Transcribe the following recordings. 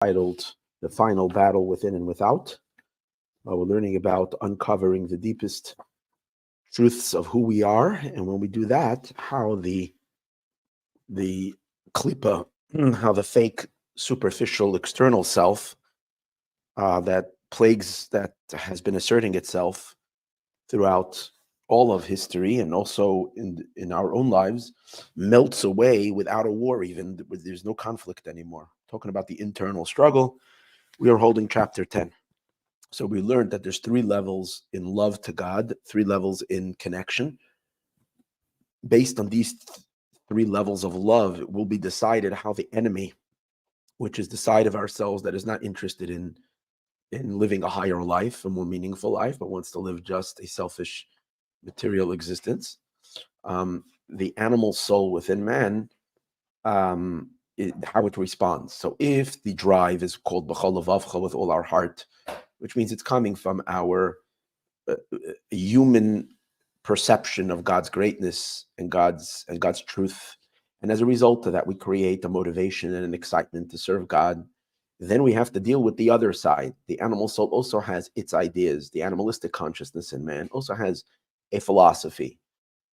titled The Final Battle Within and Without. We're learning about uncovering the deepest truths of who we are, and when we do that, how the klipa, how the fake, superficial, external self that has been asserting itself throughout all of history and also in our own lives, melts away without a war. Even there's no conflict anymore. Talking about the internal struggle, we are holding chapter 10. So we learned that there's 3 levels in love to God, 3 levels in connection. Based on these 3 levels of love, it will be decided how the enemy, which is the side of ourselves that is not interested in living a higher life, a more meaningful life, but wants to live just a selfish material existence, the animal soul within man, how it responds. So if the drive is called b'chol levavcha, with all our heart, which means it's coming from our human perception of God's greatness and God's truth, and as a result of that, we create a motivation and an excitement to serve God. Then we have to deal with the other side. The animal soul also has its ideas. The animalistic consciousness in man also has a philosophy.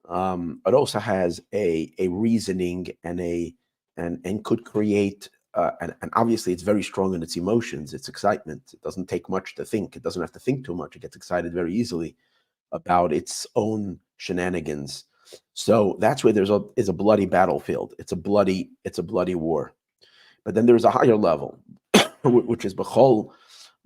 It also has a reasoning and could create. And obviously, it's very strong in its emotions, its excitement. It doesn't take much to think. It doesn't have to think too much. It gets excited very easily about its own shenanigans. So that's where there's a bloody battlefield. It's a bloody war. But then there's a higher level, which is b'chol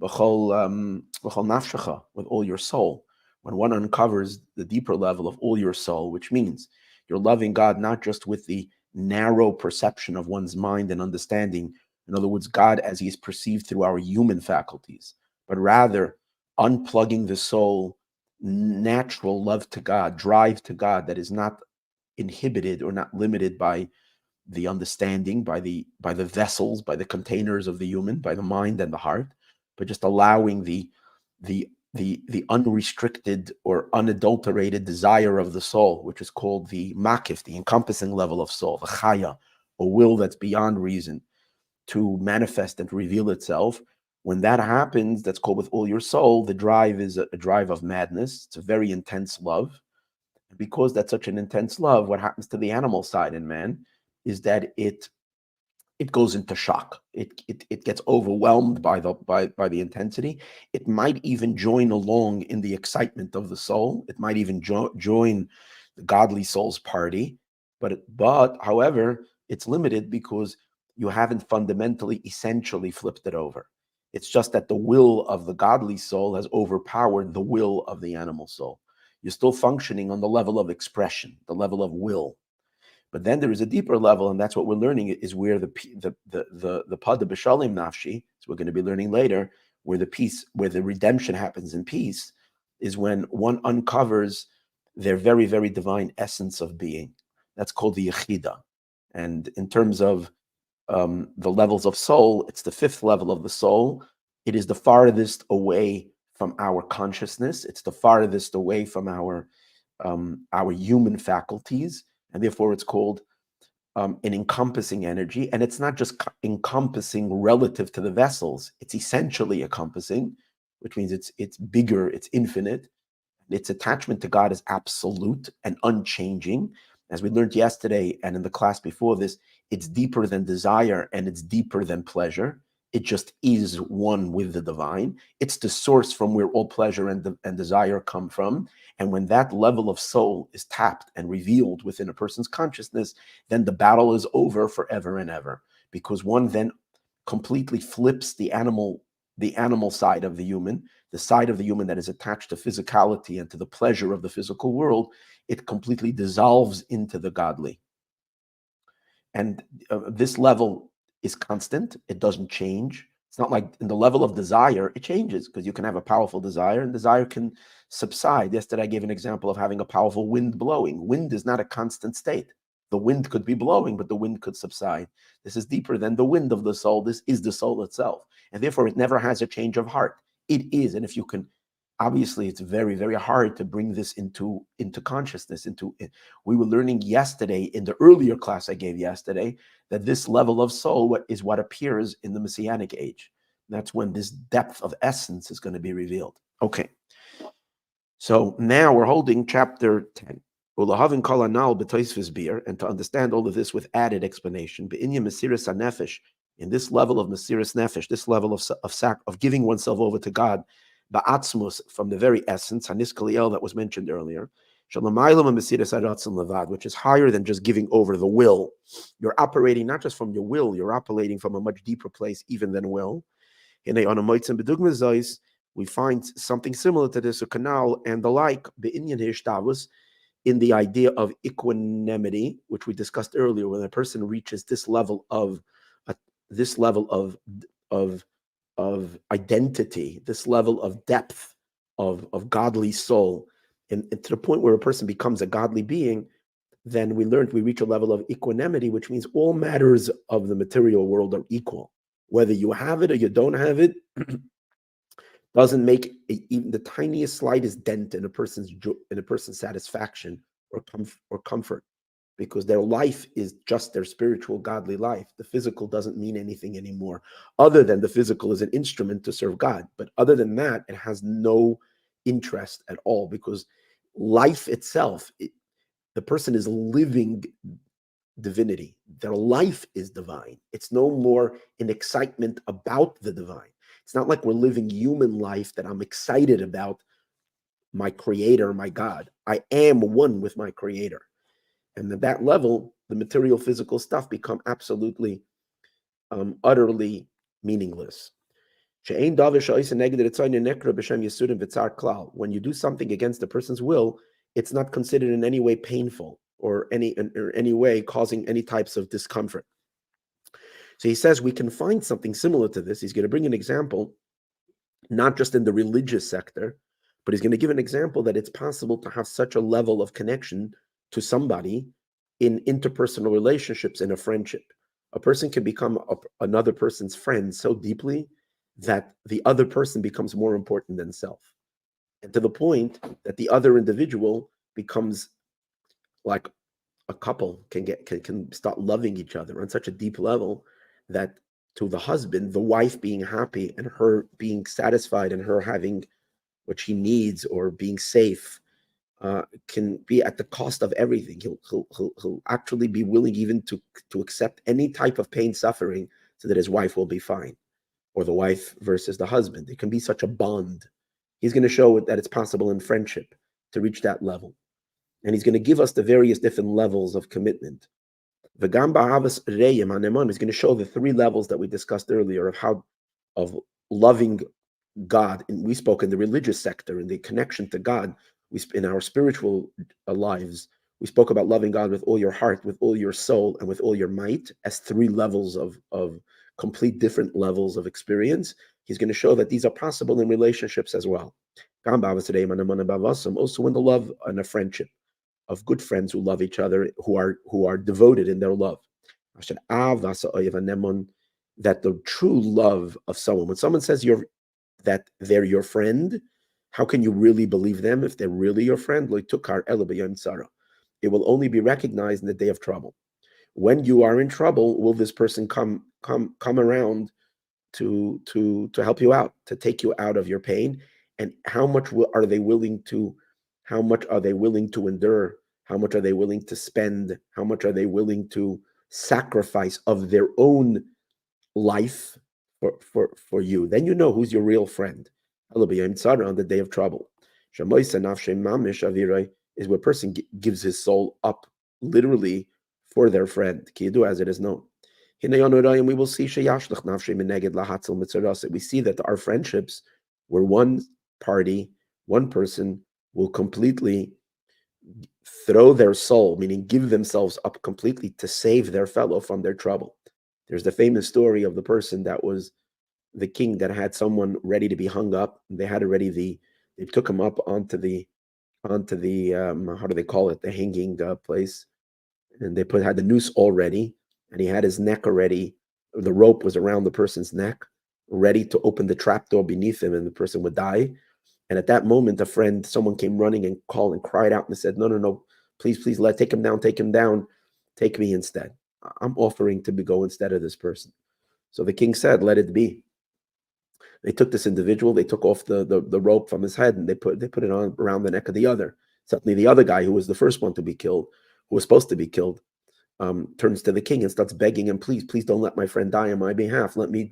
nafshecha, with all your soul. When one uncovers the deeper level of all your soul, which means you're loving God not just with the narrow perception of one's mind and understanding, in other words, God as he is perceived through our human faculties, but rather unplugging the soul, natural love to God, drive to God that is not inhibited or not limited by the understanding, by the vessels, by the containers of the human, by the mind and the heart, but just allowing the unrestricted or unadulterated desire of the soul, which is called the makif, the encompassing level of soul, the chaya, a will that's beyond reason, to manifest and to reveal itself. When that happens, that's called with all your soul. The drive is a drive of madness. It's a very intense love. And because that's such an intense love, what happens to the animal side in man is that it goes into shock. It gets overwhelmed by the intensity. It might even join along in the excitement of the soul. It might even join the godly soul's party. But however, it's limited because you haven't fundamentally, essentially flipped it over. It's just that the will of the godly soul has overpowered the will of the animal soul. You're still functioning on the level of expression, the level of will. But then there is a deeper level, and that's what we're learning, is where the Padah Beshalom nafshi, so we're going to be learning later, where the redemption happens in peace, is when one uncovers their very, very divine essence of being. That's called the Yechida. And in terms of the levels of soul, it's the 5th level of the soul. It is the farthest away from our consciousness. It's the farthest away from our human faculties. And therefore, it's called an encompassing energy. And it's not just encompassing relative to the vessels. It's essentially encompassing, which means it's bigger, it's infinite. Its attachment to God is absolute and unchanging. As we learned yesterday and in the class before this, it's deeper than desire and it's deeper than pleasure. It just is one with the divine. It's the source from where all pleasure and desire come from. And when that level of soul is tapped and revealed within a person's consciousness, then the battle is over forever and ever, because one then completely flips the animal side of the human, the side of the human that is attached to physicality and to the pleasure of the physical world. It completely dissolves into the godly. And this level is constant. It doesn't change. It's not like in the level of desire, it changes, because you can have a powerful desire and desire can subside. Yesterday, I gave an example of having a powerful wind blowing. Wind is not a constant state. The wind could be blowing, but the wind could subside. This is deeper than the wind of the soul. This is the soul itself. And therefore, it never has a change of heart. It is. And if you can obviously it's very, very hard to bring this into consciousness. We were learning yesterday in the earlier class I gave yesterday that this level of soul is what appears in the messianic age. That's when this depth of essence is going to be revealed. Okay. So now we're holding chapter 10. And to understand all of this with added explanation, in this level of Mesiras Nefesh, this level of giving oneself over to God, ba'atzmus, from the very essence, Hanis that was mentioned earlier, which is higher than just giving over the will. You're operating not just from your will, you're operating from a much deeper place even than will. We find something similar to this, a canal and the like, in the idea of equanimity, which we discussed earlier, when a person reaches this level of identity, this level of depth of godly soul, and to the point where a person becomes a godly being, then we reach a level of equanimity, which means all matters of the material world are equal. Whether you have it or you don't have it, doesn't make even the tiniest, slightest dent in a person's satisfaction or comfort, because their life is just their spiritual, godly life. The physical doesn't mean anything anymore, other than the physical is an instrument to serve God. But other than that, it has no interest at all, because life itself, the person is living divinity. Their life is divine. It's no more an excitement about the divine. It's not like we're living human life that I'm excited about my creator, my God. I am one with my creator. And at that level, the material, physical stuff become absolutely, utterly meaningless. When you do something against a person's will, it's not considered in any way painful or any way causing any types of discomfort. So he says we can find something similar to this. He's going to bring an example, not just in the religious sector, but he's going to give an example that it's possible to have such a level of connection to somebody in interpersonal relationships, in a friendship. A person can become another person's friend so deeply that the other person becomes more important than self, and to the point that the other individual becomes like a couple can start loving each other on such a deep level that to the husband, the wife being happy and her being satisfied and her having what she needs or being safe can be at the cost of everything. He'll actually be willing even to accept any type of pain, suffering, so that his wife will be fine, or the wife versus the husband. It can be such a bond. He's going to show that it's possible in friendship to reach that level. And he's going to give us the various different levels of commitment. He's going to show the three levels that we discussed earlier of loving God. And we spoke in the religious sector, in the connection to God. In our spiritual lives, we spoke about loving God with all your heart, with all your soul, and with all your might, as three levels of complete different levels of experience. He's going to show that these are possible in relationships as well. Also in the love and a friendship of good friends who love each other, who are devoted in their love. That the true love of someone, when someone says that they're your friend, how can you really believe them if they're really your friend? It will only be recognized in the day of trouble. When you are in trouble, will this person come around to help you out, to take you out of your pain? And how much are they willing to endure? How much are they willing to spend? How much are they willing to sacrifice of their own life for you? Then you know who's your real friend. On the day of trouble. Is where a person gives his soul up literally for their friend. As it is known. We will see we see that our friendships, where one person will completely throw their soul, meaning give themselves up completely to save their fellow from their trouble. There's the famous story of the person that was the king that had someone ready to be hung up. They took him up onto the how do they call it, the hanging place, and they had the noose all ready, and he had his neck already. The rope was around the person's neck, ready to open the trap door beneath him, and the person would die. And at that moment, someone came running and called and cried out and said, no, no, no, please, please, take him down, take me instead. I'm offering to go instead of this person. So the king said, let it be. They took this individual, they took off the rope from his head, and they put it on around the neck of the other. Suddenly the other guy, who was the first one to be killed, who was supposed to be killed, turns to the king and starts begging him, please, please don't let my friend die on my behalf. Put me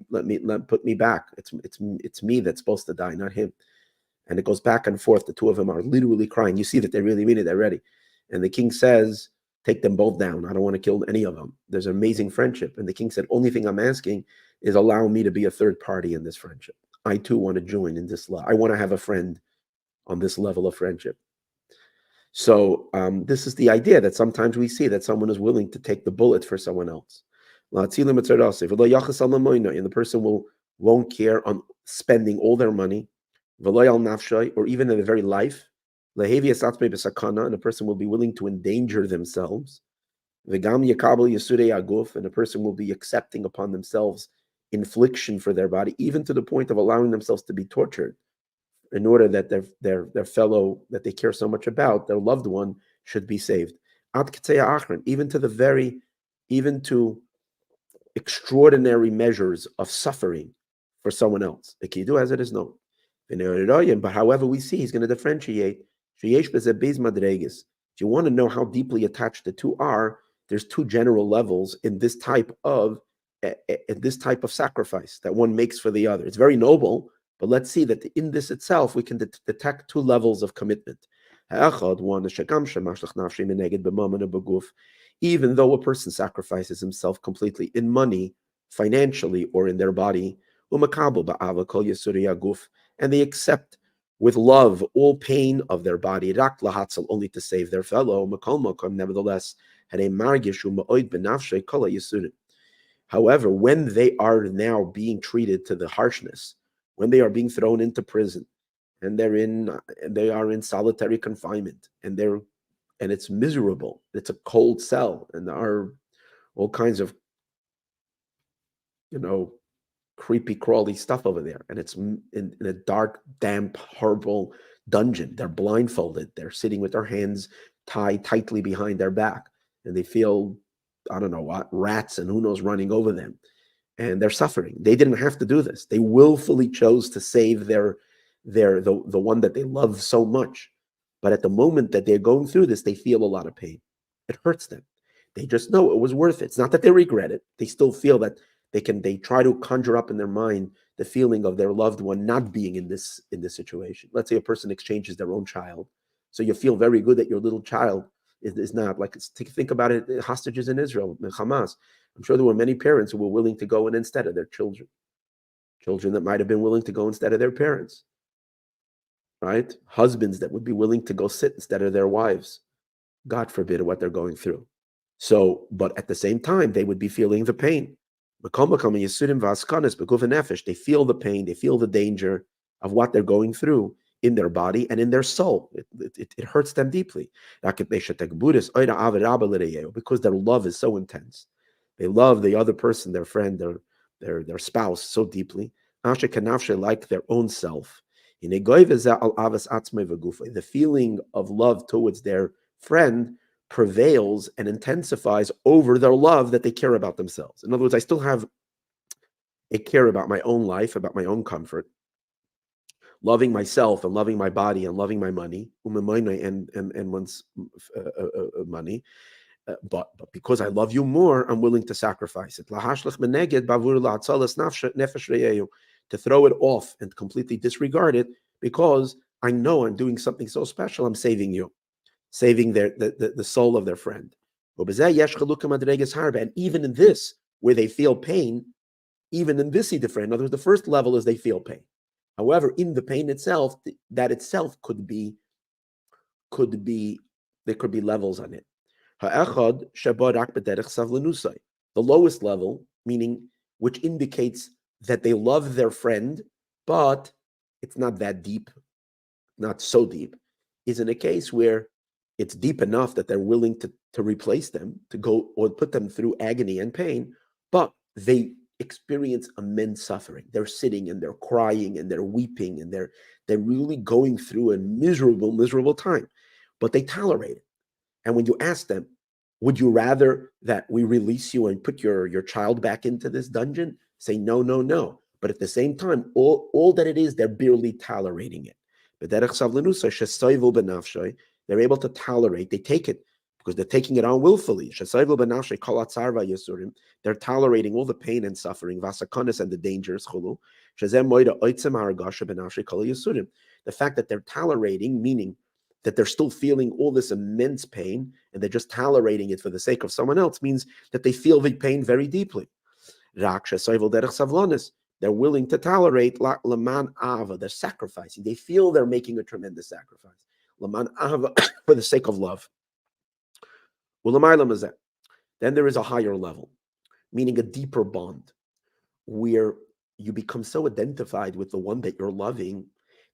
back. It's me that's supposed to die, not him. And it goes back and forth. The two of them are literally crying. You see that they really mean it. They're ready. And the king says, take them both down. I don't want to kill any of them. There's an amazing friendship. And the king said, only thing I'm asking is allow me to be a third party in this friendship. I too want to join in this love. I want to have a friend on this level of friendship. So this is the idea that sometimes we see that someone is willing to take the bullet for someone else. And the person won't care on spending all their money, or even in their very life. And a person will be willing to endanger themselves. And a person will be accepting upon themselves infliction for their body, even to the point of allowing themselves to be tortured, in order that their fellow that they care so much about, their loved one, should be saved. Even to extraordinary measures of suffering for someone else. The kidu, as it is known. But however, we see he's going to differentiate. If you want to know how deeply attached the two are, there's two general levels in this type of sacrifice that one makes for the other. It's very noble, but let's see that in this itself we can detect two levels of commitment. Even though a person sacrifices himself completely in money, financially, or in their body, and they accept with love all pain of their body, only to save their fellow, nevertheless, however, when they are now being treated to the harshness, when they are being thrown into prison, and they are in solitary confinement, and it's miserable, it's a cold cell, and there are all kinds of creepy crawly stuff over there, and it's in a dark, damp, horrible dungeon. They're blindfolded, they're sitting with their hands tied tightly behind their back, and they feel, I don't know what, rats and who knows running over them, and they're suffering. They didn't have to do this. They willfully chose to save the one that they love so much. But at the moment that they're going through this, they feel a lot of pain. It hurts them. They just know it was worth it. It's not that they regret it. They still feel that they try to conjure up in their mind the feeling of their loved one not being in this situation. Let's say a person exchanges their own child. So you feel very good that your little child is not, like, think about it, hostages in Israel, Hamas. I'm sure there were many parents who were willing to go in instead of their children that might have been willing to go instead of their parents, right? Husbands that would be willing to go sit instead of their wives, God forbid what they're going through. So, but at the same time, they would be feeling the pain. They feel the pain, they feel the danger of what they're going through in their body and in their soul. It hurts them deeply. Because their love is so intense. They love the other person, their friend, their spouse so deeply, like their own self. The feeling of love towards their friend prevails and intensifies over their love that they care about themselves. In other words, I still have a care about my own life, about my own comfort, loving myself and loving my body and loving my money, and one's money. But because I love you more, I'm willing to sacrifice it. To throw it off and completely disregard it, because I know I'm doing something so special. I'm saving you, saving the soul of their friend. And even in this, where they feel pain, even in this, in other words, the first level is they feel pain. However, in the pain itself, that itself could be there could be levels on it. The lowest level, meaning which indicates that they love their friend, but it's not that deep, not so deep, is in a case where it's deep enough that they're willing to replace them, to go or put them through agony and pain, but they experience immense suffering. They're sitting and they're crying and they're weeping and they're really going through a miserable time, but they tolerate it. And when you ask them, would you rather that we release you and put your child back into this dungeon? Say no, no, no. But at the same time, all that it is, they're barely tolerating it. They're able to tolerate, they take it because they're taking it on willfully. They're tolerating all the pain and suffering, and the dangers. The fact that they're tolerating, meaning that they're still feeling all this immense pain and they're just tolerating it for the sake of someone else, means that they feel the pain very deeply. They're willing to tolerate laman ava. They're sacrificing. They feel they're making a tremendous sacrifice. Laman ava, for the sake of love. Then there is a higher level, meaning a deeper bond, where you become so identified with the one that you're loving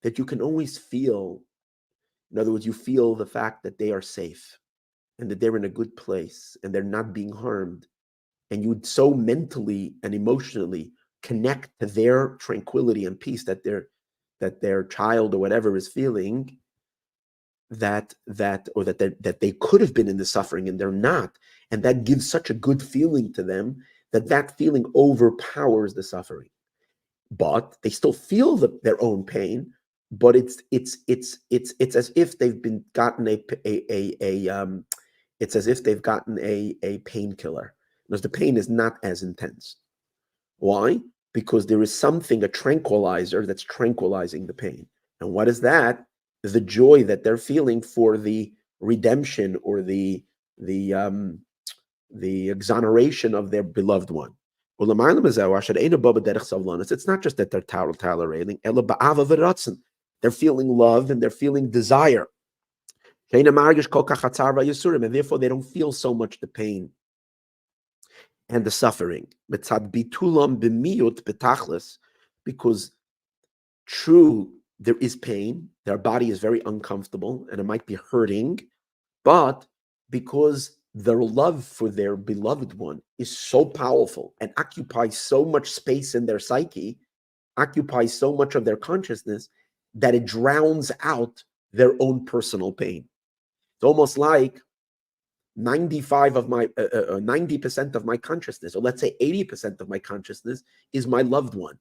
that you can always feel, in other words, you feel the fact that they are safe and that they're in a good place and they're not being harmed. And you would so mentally and emotionally connect to their tranquility and peace that their child or whatever is feeling, that they could have been in the suffering and they're not. And that gives such a good feeling to them that feeling overpowers the suffering. But they still feel their own pain, but it's as if they've been gotten it's as if they've gotten a painkiller, because the pain is not as intense. Why? Because there is something, a tranquilizer, that's tranquilizing the pain. And what is that? The joy that they're feeling for the redemption or the exoneration of their beloved one. It's not just that they're tolerating. They're feeling love and they're feeling desire. And therefore they don't feel so much the pain and the suffering. Because true, there is pain. Their body is very uncomfortable and it might be hurting. But because their love for their beloved one is so powerful and occupies so much space in their psyche, occupies so much of their consciousness, that it drowns out their own personal pain. It's almost like 90% of my consciousness, or let's say 80% of my consciousness, is my loved one,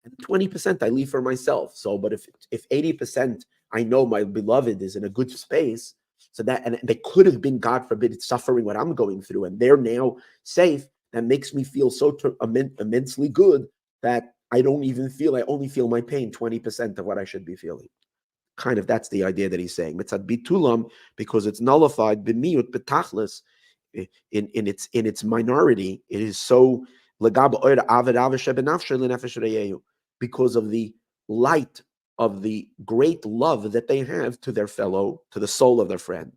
and 20% I leave for myself. So, but if 80% I know my beloved is in a good space, so that, and they could have been, God forbid, suffering what I'm going through, and they're now safe, that makes me feel so immensely good that I only feel my pain 20% of what I should be feeling. Kind of, that's the idea that he's saying. Mitzad bitulam, because it's nullified b'miyut b'tachlis, in its minority. It is so because of the light of the great love that they have to their fellow, to the soul of their friend,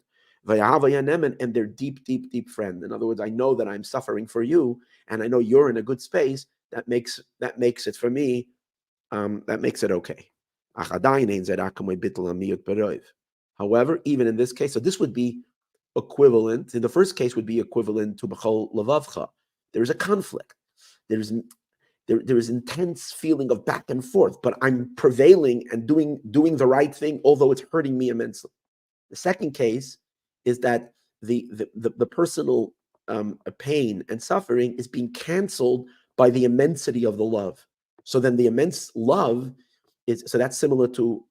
and their deep friend. In other words, I know that I'm suffering for you, and I know you're in a good space. That makes it for me. That makes it okay. However, even in this case, so this would be equivalent. In the first case, would be equivalent to b'chol levavcha. There is a conflict. There is intense feeling of back and forth, but I'm prevailing and doing the right thing, although it's hurting me immensely. The second case is that the personal pain and suffering is being canceled by the immensity of the love. So then the immense love so that's similar to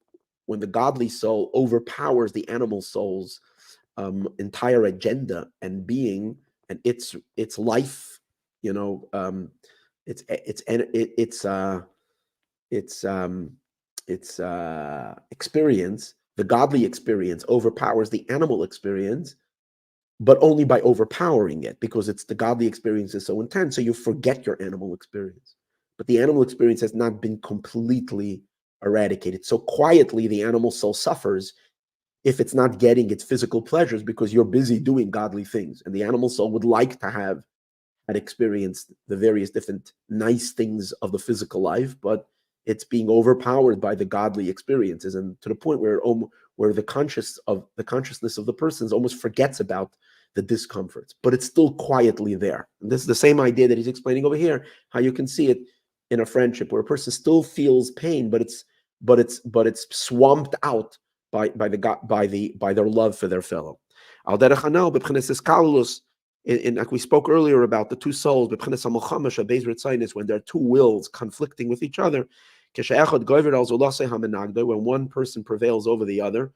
when the godly soul overpowers the animal soul's entire agenda and being and its life, its experience. The godly experience overpowers the animal experience, but only by overpowering it, because it's the godly experience is so intense, so you forget your animal experience. But the animal experience has not been completely eradicated. So quietly, the animal soul suffers if it's not getting its physical pleasures, because you're busy doing godly things. And the animal soul would like to have and experienced the various different nice things of the physical life, but it's being overpowered by the godly experiences, and to the point where the consciousness of the person almost forgets about the discomforts, but it's still quietly there. And this is the same idea that he's explaining over here, how you can see it in a friendship where a person still feels pain, but it's swamped out by their love for their fellow. Al derech hanal b'pchenes iskalus, like we spoke earlier about the two souls, b'pchenes hamochamash habeis ritzaynus, when there are two wills conflicting with each other, keshe'echad gover al zolasei hamenagdoi, when one person prevails over the other,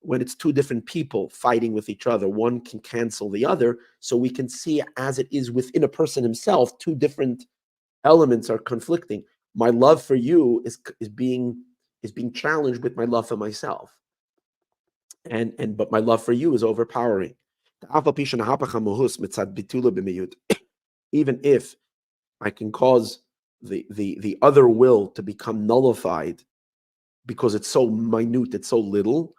when it's two different people fighting with each other, one can cancel the other. So we can see, as it is within a person himself, two different elements are conflicting. My love for you is being challenged with my love for myself, but my love for you is overpowering. Even if I can cause the other will to become nullified because it's so minute, it's so little,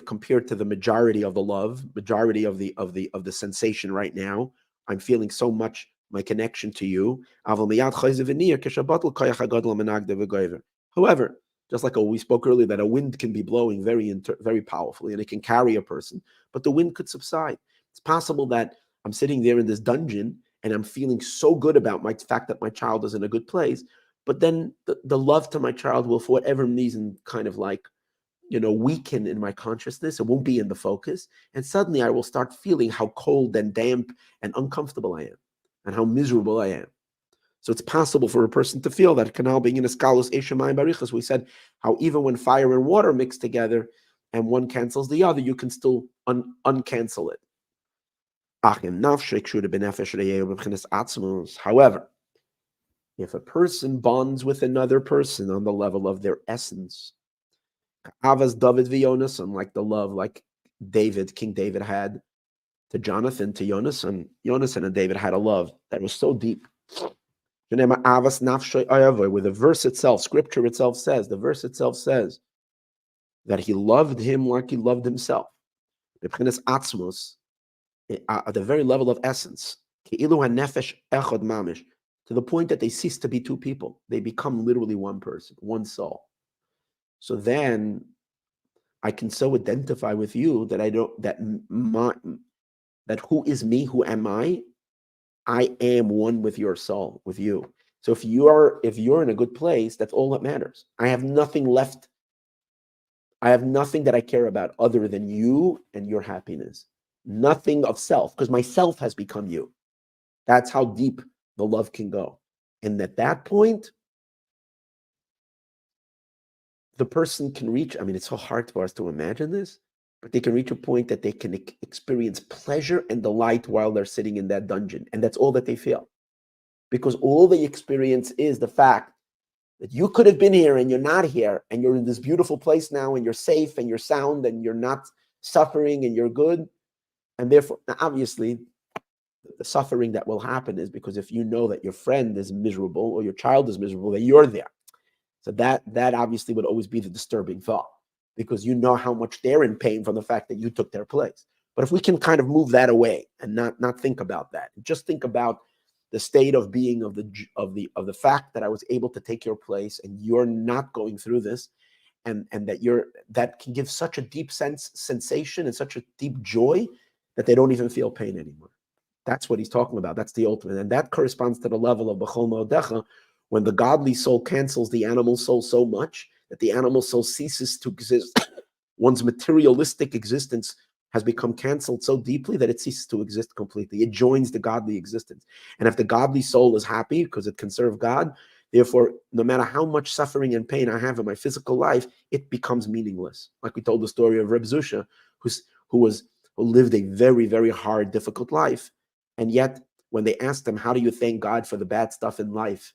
compared to the majority of the love, majority of the sensation right now, I'm feeling so much my connection to you. However, just like we spoke earlier, that a wind can be blowing very powerfully and it can carry a person, but the wind could subside. It's possible that I'm sitting there in this dungeon and I'm feeling so good about my fact that my child is in a good place, but then the love to my child will, for whatever reason, kind of like, weaken in my consciousness. It won't be in the focus. And suddenly I will start feeling how cold and damp and uncomfortable I am and how miserable I am. So it's possible for a person to feel that canal being in a skalus eshamayim barichas. We said how even when fire and water mix together and one cancels the other, you can still uncancel it. However, if a person bonds with another person on the level of their essence, Avas David v'Yonasan, like the love like King David had to Jonathan, to Yonasan and David had a love that was so deep. Where the verse itself, scripture itself says, that he loved him like he loved himself. At the very level of essence, to the point that they cease to be two people. They become literally one person, one soul. So then I can so identify with you that that who is me, who am I am one with your soul, with you. So if you're in a good place, that's all that matters. I have nothing left. I have nothing that I care about other than you and your happiness. Nothing of self, because myself has become you. That's how deep the love can go. And at that point, the person can reach, it's so hard for us to imagine this, but they can reach a point that they can experience pleasure and delight while they're sitting in that dungeon. And that's all that they feel. Because all they experience is the fact that you could have been here and you're not here, and you're in this beautiful place now, and you're safe and you're sound and you're not suffering and you're good. And therefore, obviously, the suffering that will happen is because if you know that your friend is miserable or your child is miserable, that you're there. So that obviously would always be the disturbing thought, because you know how much they're in pain from the fact that you took their place. But if we can kind of move that away and not think about that, just think about the state of being of the fact that I was able to take your place and you're not going through this, and that can give such a deep sensation and such a deep joy that they don't even feel pain anymore. That's what he's talking about. That's the ultimate, and that corresponds to the level of B'chol Ma'odecha, when the godly soul cancels the animal soul so much that the animal soul ceases to exist. One's materialistic existence has become canceled so deeply that it ceases to exist completely. It joins the godly existence. And if the godly soul is happy because it can serve God, therefore, no matter how much suffering and pain I have in my physical life, it becomes meaningless. Like we told the story of Reb Zusha, who lived a very, very hard, difficult life. And yet, when they asked him, how do you thank God for the bad stuff in life?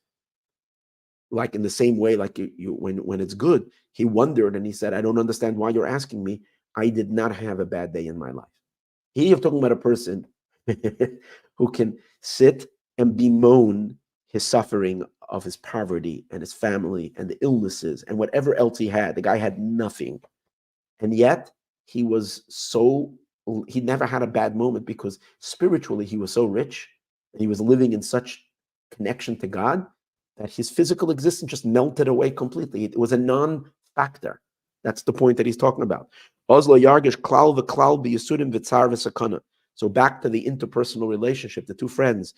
Like in the same way, like when it's good, he wondered and he said, I don't understand why you're asking me. I did not have a bad day in my life. He's talking about a person who can sit and bemoan his suffering of his poverty and his family and the illnesses and whatever else he had. The guy had nothing. And yet he never had a bad moment, because spiritually he was so rich and he was living in such connection to God that his physical existence just melted away completely. It was a non-factor. That's the point that he's talking about. Oslo yargish klal v'klal b'yisudim v'tzar v'sakana. So back to the interpersonal relationship, the two friends.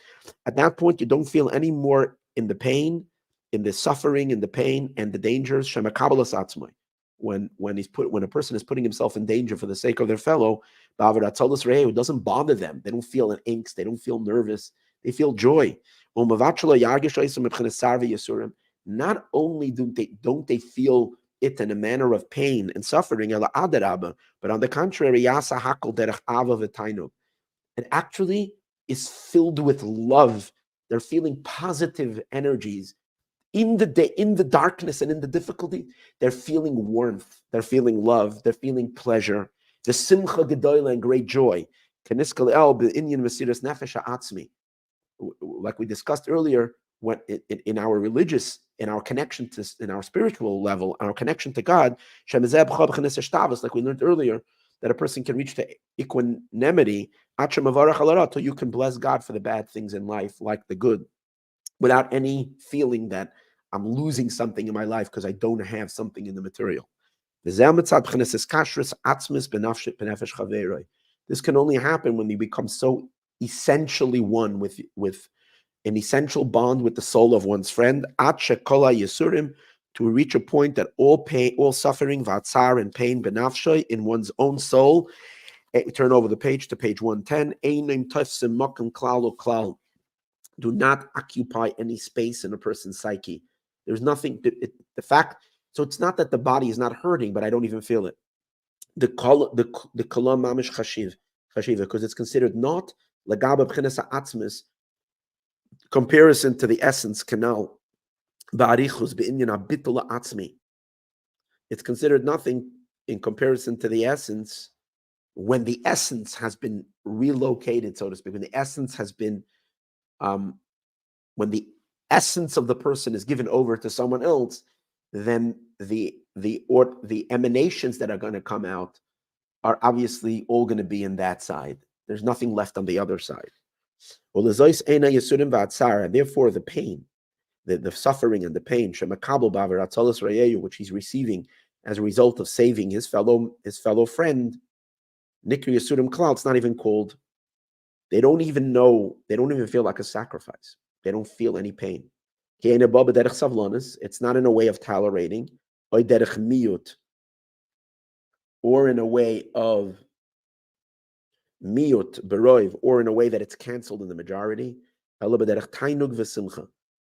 At that point, you don't feel any more in the pain, in the suffering, in the pain, and the dangers. Shemakabalas atzmai. When a person is putting himself in danger for the sake of their fellow, it doesn't bother them. They don't feel an angst. They don't feel nervous. They feel joy. Not only don't they feel it in a manner of pain and suffering, but on the contrary, it actually is filled with love. They're feeling positive energies. In the darkness and in the difficulty, they're feeling warmth, they're feeling love, they're feeling pleasure, the simcha gedola and great joy. Like we discussed earlier, when in our religious, in our connection to, in our spiritual level, our connection to God, like we learned earlier, that a person can reach to equanimity, till you can bless God for the bad things in life, like the good, without any feeling that I'm losing something in my life because I don't have something in the material. This can only happen when we become so essentially one with an essential bond with the soul of one's friend, to reach a point that all pain, all suffering, vatzar, and pain, benafshoy, in one's own soul. Turn over the page to page 110. Do not occupy any space in a person's psyche. There's nothing, the fact, so it's not that the body is not hurting, but I don't even feel it. The kalam mamish chashiv, because it's considered not lagaba b'chinas ha'atzmis, comparison to the essence canal, ba'arichus be'inyan ha'bitul ha'atzmi. It's considered nothing in comparison to the essence when the essence has been relocated, so to speak, when the essence has been when the essence of the person is given over to someone else, then the emanations that are going to come out are obviously all going to be in that side. There's nothing left on the other side. And therefore, the pain, the suffering and the pain, which he's receiving as a result of saving his fellow friend, it's not even called. They don't even know. They don't even feel like a sacrifice. They don't feel any pain. It's not in a way of tolerating, or in a way of miyut, beroiv, or in a way that it's canceled in the majority.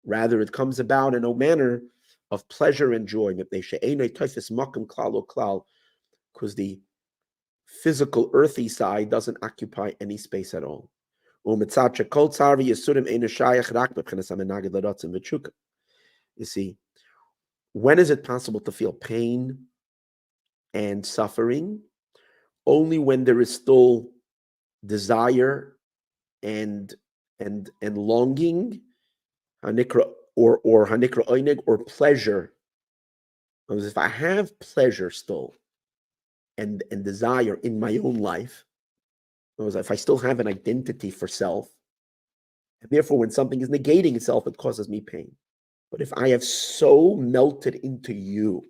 Rather, it comes about in a manner of pleasure and joy, because the physical, earthy side doesn't occupy any space at all. You see, when is it possible to feel pain and suffering? Only when there is still desire and longing, hanikra or hanikra oinig, or pleasure. Because if I have pleasure still and desire in my own life, if I still have an identity for self, and therefore when something is negating itself, it causes me pain. But if I have so melted into you,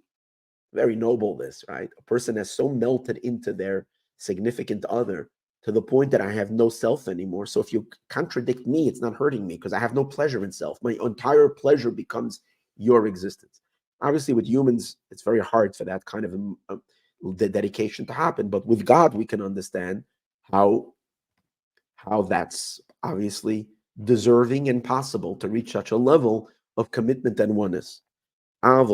very noble this, right? A person has so melted into their significant other to the point that I have no self anymore. So if you contradict me, it's not hurting me because I have no pleasure in self. My entire pleasure becomes your existence. Obviously, with humans, it's very hard for that kind of the dedication to happen. But with God, we can understand how that's obviously deserving and possible to reach such a level of commitment and oneness. But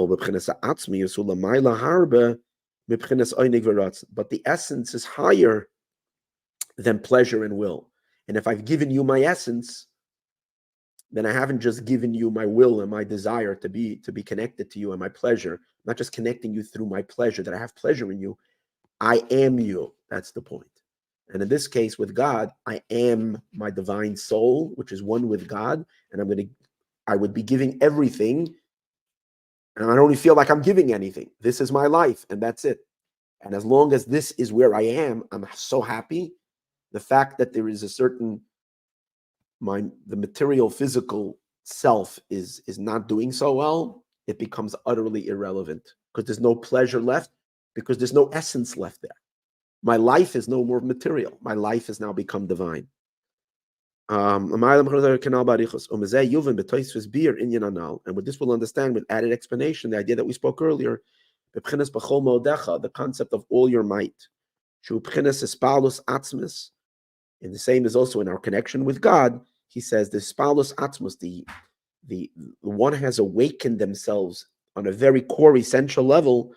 the essence is higher than pleasure and will. And if I've given you my essence, then I haven't just given you my will and my desire to be connected to you and my pleasure. I'm not just connecting you through my pleasure, that I have pleasure in you. I am you. That's the point. And in this case, with God, I am my divine soul, which is one with God, and I would be giving everything, and I don't even feel like I'm giving anything. This is my life, and that's it. And as long as this is where I am, I'm so happy. The fact that there is a certain the material, physical self is not doing so well, it becomes utterly irrelevant because there's no pleasure left. because there's no essence left there. My life is no more material. My life has now become divine. And with this we'll understand with added explanation the idea that we spoke earlier, the concept of all your might. And the same is also in our connection with God. He says the spalus atmos, the one has awakened themselves on a very core essential level,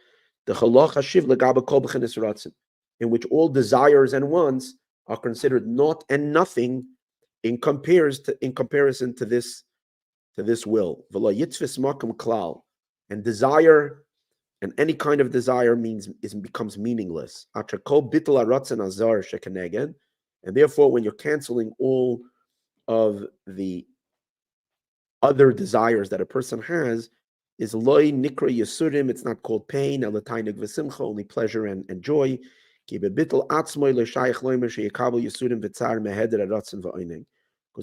the chalach hashiv legaba kol b'chenes ratzon, in which all desires and wants are considered naught and nothing in comparison to this will. V'lo yitzvis makam klal, and desire and any kind of desire becomes meaningless. Atra kol bittul haratzon azar shekeneged, and therefore when you're canceling all of the other desires that a person has, is loy nikra yisurim. It's not called pain. Elatainig v'simcha, only pleasure and joy. Because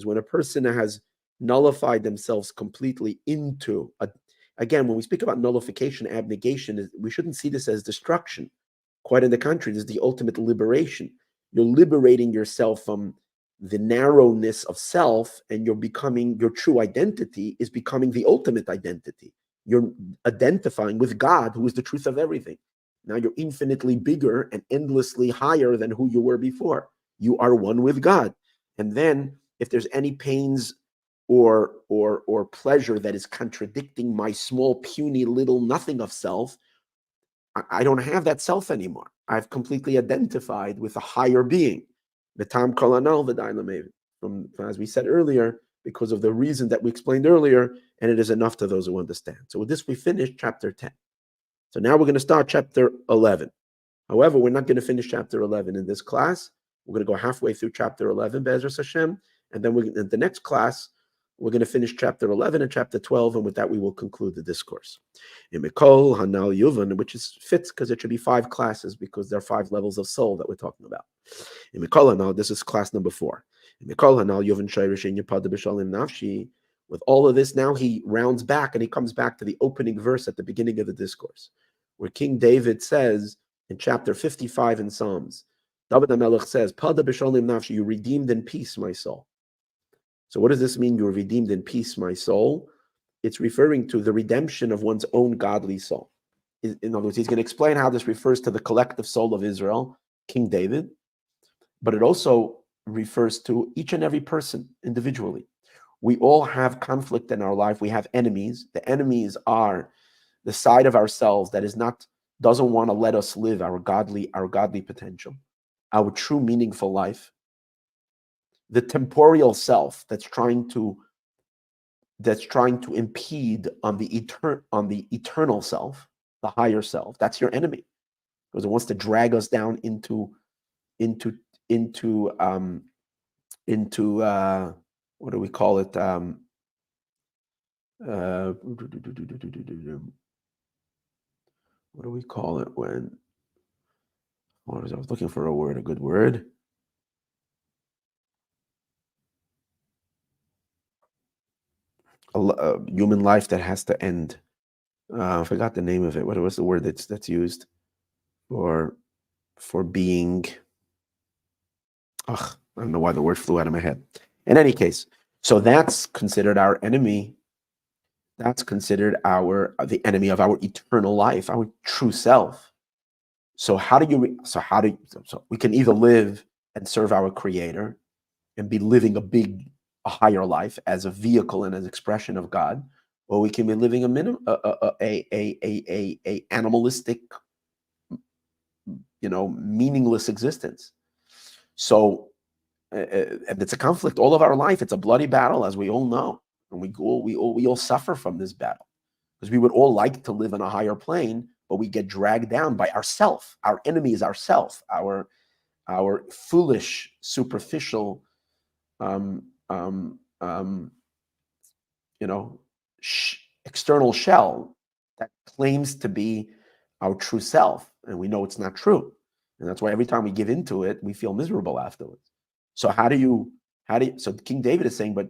when a person has nullified themselves completely into again, when we speak about nullification, abnegation, we shouldn't see this as destruction. Quite on the contrary, this is the ultimate liberation. You're liberating yourself from the narrowness of self, and your true identity is becoming the ultimate identity. You're identifying with God, who is the truth of everything. Now you're infinitely bigger and endlessly higher than who you were before. You are one with God. And then if there's any pains or pleasure that is contradicting my small, puny, little nothing of self, I don't have that self anymore. I've completely identified with a higher being. From as we said earlier, because of the reason that we explained earlier, and it is enough to those who understand. So with this, we finished chapter 10. So now we're going to start chapter 11. However, we're not going to finish chapter 11 in this class. We're going to go halfway through chapter 11, Be'ezras Hashem, and then in the next class, we're going to finish chapter 11 and chapter 12, and with that, we will conclude the discourse. In Mikol, Hanal, Yuvan, which fits because it should be 5 classes because there are 5 levels of soul that we're talking about. In Mikol, Hanal, this is class number 4. In Mikol, Hanal, Yuvan, Shai, Padah, Beshalom, Nafshi. With all of this, now he rounds back and he comes back to the opening verse at the beginning of the discourse, where King David says in chapter 55 in Psalms, David HaMelech says, Padah Beshalom Nafshi, you redeemed in peace, my soul. So what does this mean, you're redeemed in peace, my soul? It's referring to the redemption of one's own godly soul. In other words, he's going to explain how this refers to the collective soul of Israel, King David, but it also refers to each and every person individually. We all have conflict in our life. We have enemies. The enemies are the side of ourselves that doesn't want to let us live our godly potential, our true meaningful life. The temporal self that's trying to impede on the eternal self, the higher self. That's your enemy, because it wants to drag us down into what do we call it? What do we call it when? I was looking for a good word. A human life that has to end. I forgot the name of it. What was the word that's used for being? I don't know why the word flew out of my head. In any case, so that's considered our enemy. That's considered the enemy of our eternal life, our true self. So we can either live and serve our Creator and be living a higher life as a vehicle and as expression of God, or we can be living a animalistic, meaningless existence. So, and it's a conflict all of our life. It's a bloody battle, as we all know, and we all suffer from this battle, because we would all like to live on a higher plane, but we get dragged down by ourself. Our enemy is ourself, our foolish, superficial, external shell that claims to be our true self, and we know it's not true, and that's why every time we give into it, we feel miserable afterwards. So so King David is saying, but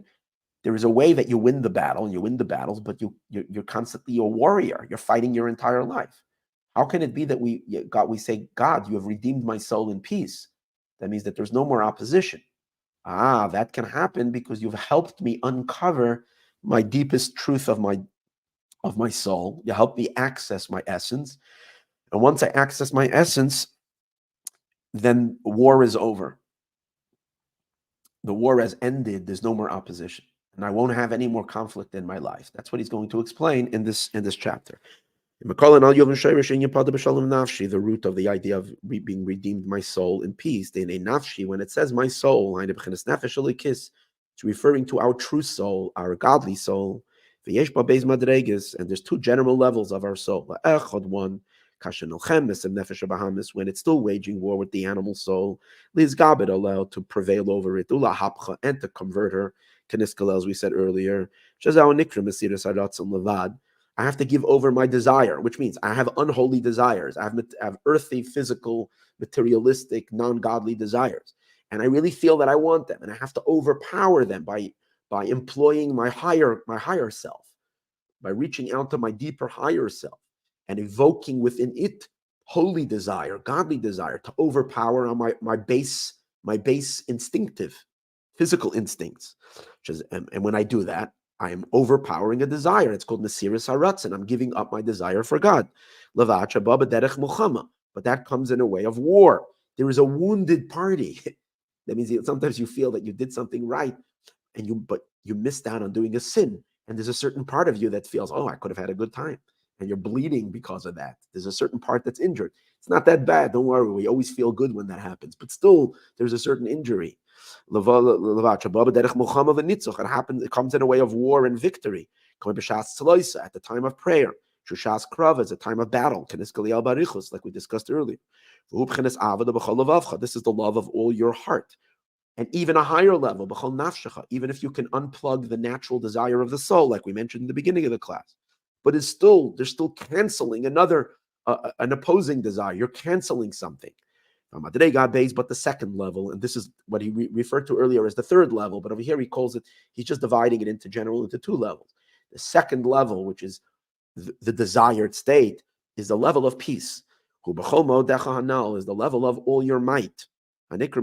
there is a way that you win the battle, and you win the battles, but you're constantly a warrior. You're fighting your entire life. How can it be that we say, God, you have redeemed my soul in peace? That means that there's no more opposition. That can happen because you've helped me uncover my deepest truth of my soul. You helped me access my essence. And once I access my essence, then war is over. The war has ended. There's no more opposition. And I won't have any more conflict in my life. That's what he's going to explain in this chapter. The root of the idea of being redeemed, my soul in peace. When it says my soul, it's referring to our true soul, our godly soul. And there's two general levels of our soul. One, when it's still waging war with the animal soul, allowed to prevail over it, and to convert her, as we said earlier. I have to give over my desire, which means I have unholy desires. I have earthy, physical, materialistic, non-godly desires. And I really feel that I want them. And I have to overpower them by employing my higher self, by reaching out to my deeper, higher self and evoking within it holy desire, godly desire, to overpower on my base instinctive, physical instincts. And when I do that, I am overpowering a desire. It's called Mesiras Haratzon. I'm giving up my desire for God. But that comes in a way of war. There is a wounded party. That means sometimes you feel that you did something right, but you missed out on doing a sin. And there's a certain part of you that feels, I could have had a good time. And you're bleeding because of that. There's a certain part that's injured. It's not that bad. Don't worry. We always feel good when that happens. But still, there's a certain injury. It happens. It comes in a way of war and victory. At the time of prayer. At the time of battle. Like we discussed earlier. This is the love of all your heart. And even a higher level, even if you can unplug the natural desire of the soul, like we mentioned in the beginning of the class. But they're still canceling an opposing desire. You're canceling something. But the second level, and this is what he referred to earlier as the third level, but over here he's just dividing it into two levels. The second level, which is the desired state, is the level of peace. Is the level of all your might. Which the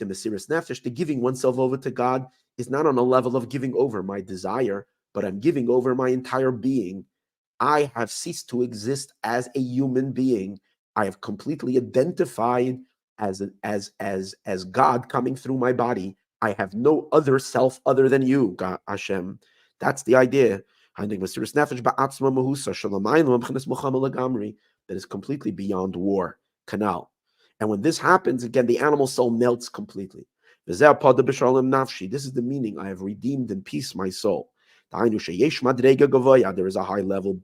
Mesiras Nefesh, the giving oneself over to God, is not on a level of giving over my desire, but I'm giving over my entire being. I have ceased to exist as a human being. I have completely identified as God coming through my body. I have no other self other than you, God, Hashem. That's the idea. That is completely beyond war. Canal. And when this happens, again, the animal soul melts completely. This is the meaning. I have redeemed in peace my soul. There is a high level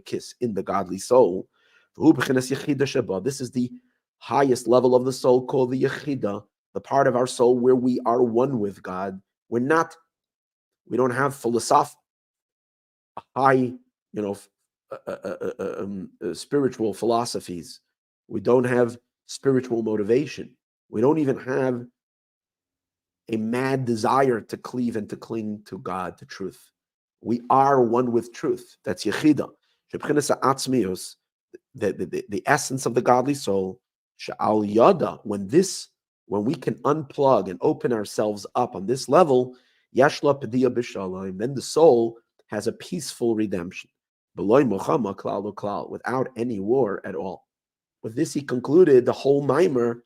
kiss in the godly soul. This is the highest level of the soul called the Yechida, the part of our soul where we are one with God. We don't have high, spiritual philosophies. We don't have spiritual motivation. We don't even have a mad desire to cleave and to cling to God, to truth. We are one with truth. That's Yechida. The essence of the godly soul. Sha'al Yada, when we can unplug and open ourselves up on this level, Yashla Padah Beshalom, then the soul has a peaceful redemption. Without any war at all. With this, he concluded the whole mimer,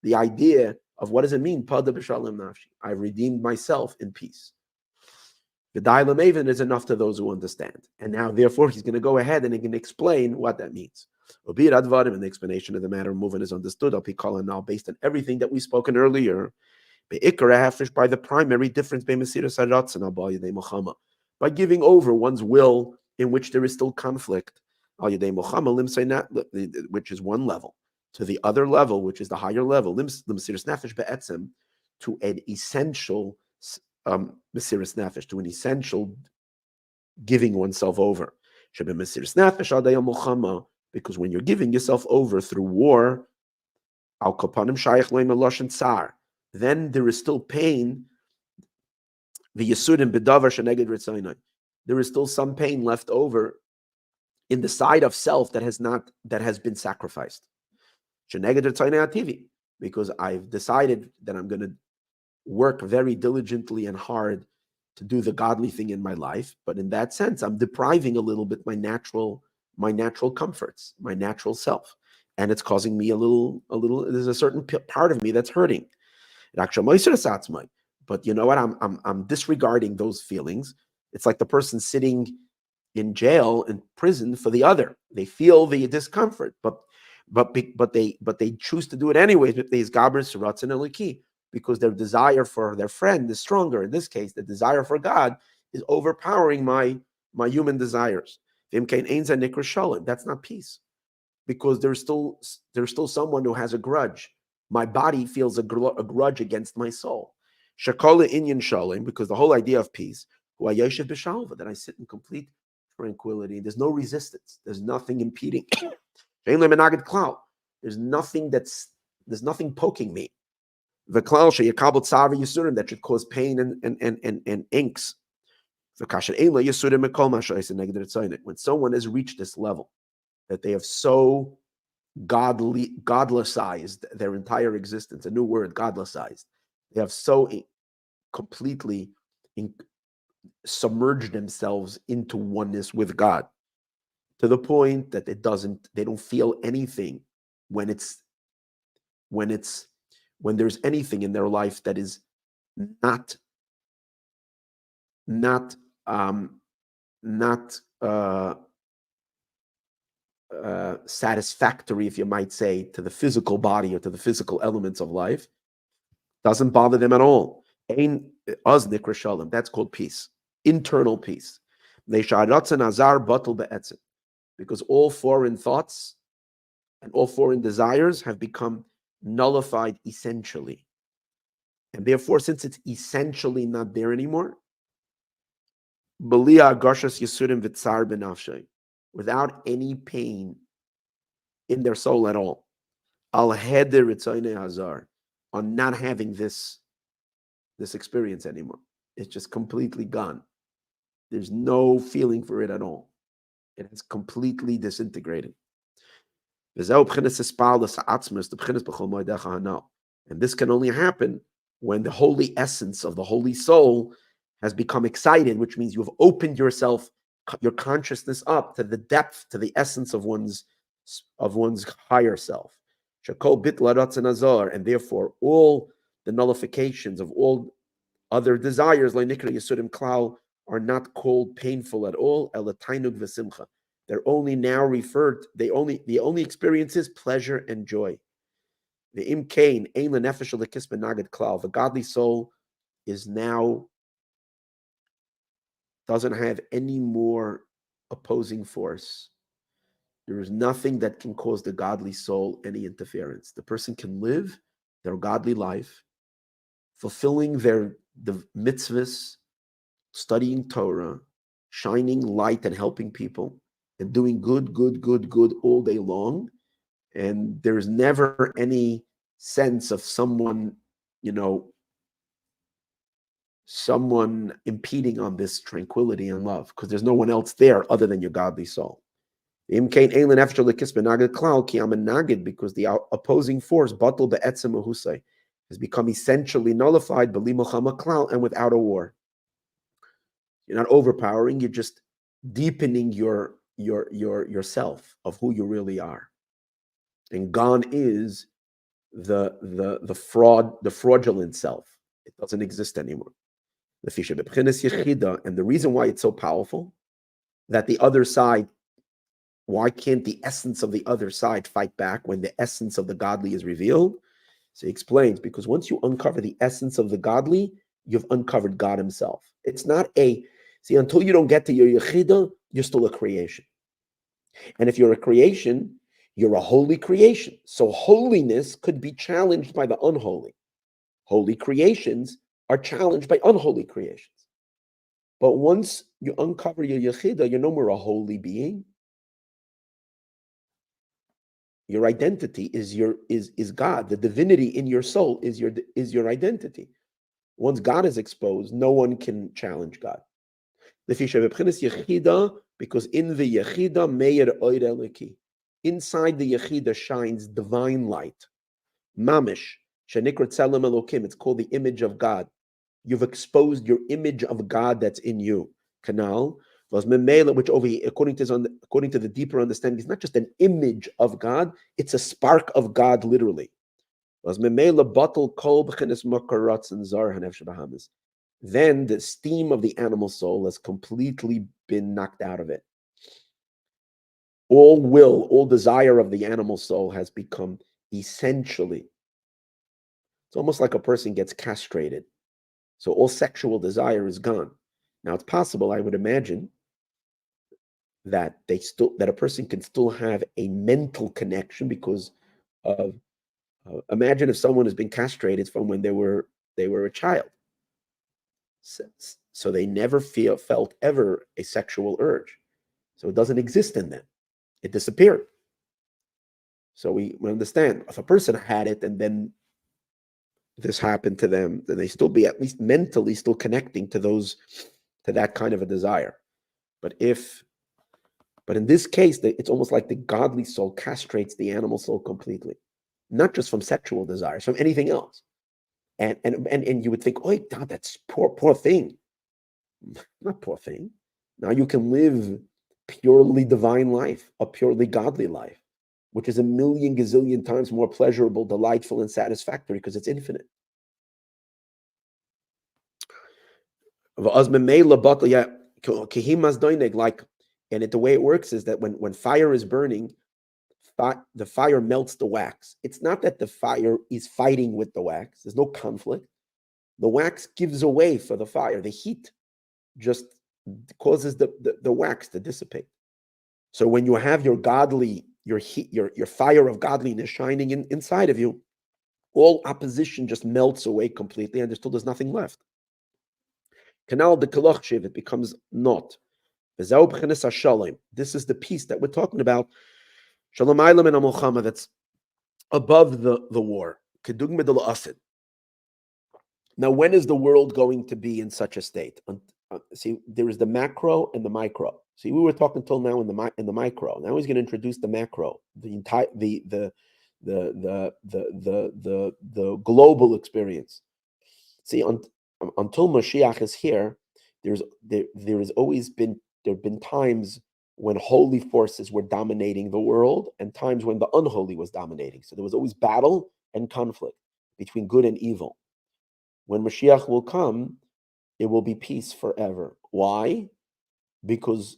the idea of what does it mean? Padah Beshalom Nafshi. I've redeemed myself in peace. The Dialam Maven is enough to those who understand. And now, therefore, he's going to go ahead and he can explain what that means. And the explanation of the matter of movement is understood. Now, based on everything that we've spoken earlier, by the primary difference by Mesiras Haratzon, by giving over one's will in which there is still conflict, which is one level, to the other level, which is the higher level, to an essential Mesiras Nefesh, to an essential giving oneself over. Because when you're giving yourself over through war, then there is still pain. There is still some pain left over in the side of self that has been sacrificed. Because I've decided that I'm going to work very diligently and hard to do the godly thing in my life, but in that sense, I'm depriving a little bit my natural comforts, my natural self, and it's causing me a little. There's a certain part of me that's hurting. But you know what? I'm disregarding those feelings. It's like the person sitting in jail, in prison for the other. They feel the discomfort, but they choose to do it anyways. Because their desire for their friend is stronger. In this case, the desire for God is overpowering my human desires. That's not peace, because there's still someone who has a grudge. My body feels a grudge against my soul. Shakala inyan shalom, because the whole idea of peace, that I sit in complete tranquility. There's no resistance. There's nothing impeding. There's nothing poking me. That should cause pain and inks. When someone has reached this level, that they have so godlessized their entire existence, a new word, godlessized. They have so completely submerged themselves into oneness with God, to the point that they don't feel anything when there's anything in their life that is not satisfactory, if you might say, to the physical body or to the physical elements of life. Doesn't bother them at all. That's called peace, internal peace. Because all foreign thoughts and all foreign desires have become nullified essentially. And therefore, since it's essentially not there anymore, without any pain in their soul at all, on not having this experience anymore. It's just completely gone. There's no feeling for it at all. It has completely disintegrated. And this can only happen when the holy essence of the holy soul has become excited, which means you've opened yourself, your consciousness up to the depth, to the essence of one's higher self. And therefore, all the nullifications of all other desires, are not called painful at all. They're only now referred. The only experience is pleasure and joy. The godly soul is now doesn't have any more opposing force. There is nothing that can cause the godly soul any interference. The person can live their godly life, fulfilling the mitzvahs, studying Torah, shining light and helping people, and doing good all day long. And there's never any sense of someone impeding on this tranquility and love, because there's no one else there other than your godly soul. Because the opposing force, has become essentially nullified, and without a war. You're not overpowering, you're just deepening your yourself of who you really are. And gone is the fraudulent self. It doesn't exist anymore. And the reason why it's so powerful, that the other side, why can't the essence of the other side fight back when the essence of the godly is revealed? So he explains, because once you uncover the essence of the godly, you've uncovered God himself. It's not until you don't get to your Yechidah, you're still a creation. And if you're a creation, you're a holy creation. So holiness could be challenged by the unholy. Holy creations are challenged by unholy creations. But once you uncover your Yechidah, you're no more a holy being. Your identity is God. The divinity in your soul is your identity. Once God is exposed, no one can challenge God. Because in the Yechida, Meir Oir Eliki, inside the Yechida shines divine light. Mamish, Shenikra Tzelem Elokim, it's called the image of God. You've exposed your image of God that's in you. Canal, which over here, according to the deeper understanding, is not just an image of God, it's a spark of God, literally. Then the steam of the animal soul has completely been knocked out of it. All will, all desire of the animal soul has become essentially, it's almost like a person gets castrated. So all sexual desire is gone. Now it's possible, I would imagine, that a person can still have a mental connection because of imagine if someone has been castrated from when they were a child, so they never felt ever a sexual urge, so it doesn't exist in them, it disappeared. So we understand if a person had it and then this happened to them, then they still be at least mentally still connecting to that kind of a desire. But in this case, it's almost like the godly soul castrates the animal soul completely, not just from sexual desires, from anything else. And you would think, oh, God, that's poor thing. Not poor thing. Now you can live purely divine life, a purely godly life, which is a million gazillion times more pleasurable, delightful, and satisfactory because it's infinite. Like, and the way it works is that when fire is burning, the fire melts the wax. It's not that the fire is fighting with the wax. There's no conflict. The wax gives away for the fire. The heat just causes the wax to dissipate. So when you have your godly, your heat, your fire of godliness shining inside of you, all opposition just melts away completely, and there's nothing left. Canal de Kalochshiv, it becomes naught. This is the peace that we're talking about. Shalom Eilam and Amulchama, that's above the war. Now, when is the world going to be in such a state? See, there is the macro and the micro. See, we were talking till now in the micro. Now he's going to introduce the macro, the global experience. See, until Mashiach is here, there have been times when holy forces were dominating the world and times when the unholy was dominating. So there was always battle and conflict between good and evil. When Mashiach will come, it will be peace forever. Why? Because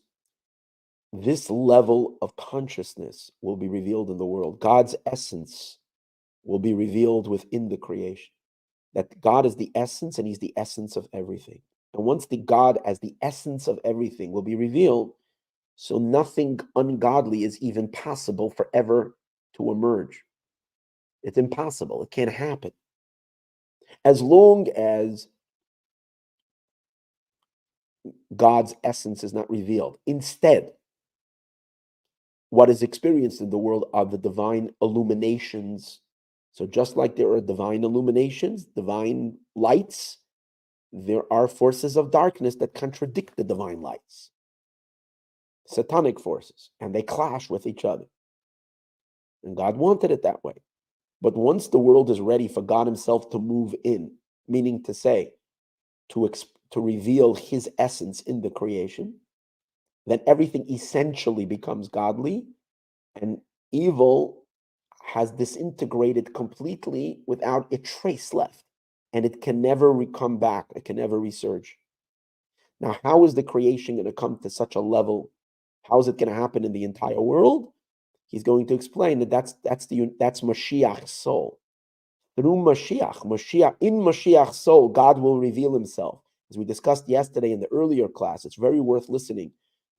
this level of consciousness will be revealed in the world. God's essence will be revealed within the creation. That God is the essence and he's the essence of everything. And once the God as the essence of everything will be revealed, so nothing ungodly is even possible forever to emerge. It's impossible. It can't happen. As long as God's essence is not revealed. Instead, what is experienced in the world are the divine illuminations. So just like there are divine illuminations, divine lights, there are forces of darkness that contradict the divine lights. Satanic forces, and they clash with each other. And God wanted it that way. But once the world is ready for God himself to move in, meaning to say, to reveal his essence in the creation, then everything essentially becomes godly, and evil has disintegrated completely without a trace left, and it can never come back. It can never resurge. Now, how is the creation going to come to such a level? How is it going to happen in the entire world? He's going to explain that that's Mashiach's soul. Through Mashiach, in Mashiach's soul, God will reveal himself. As we discussed yesterday in the earlier class, it's very worth listening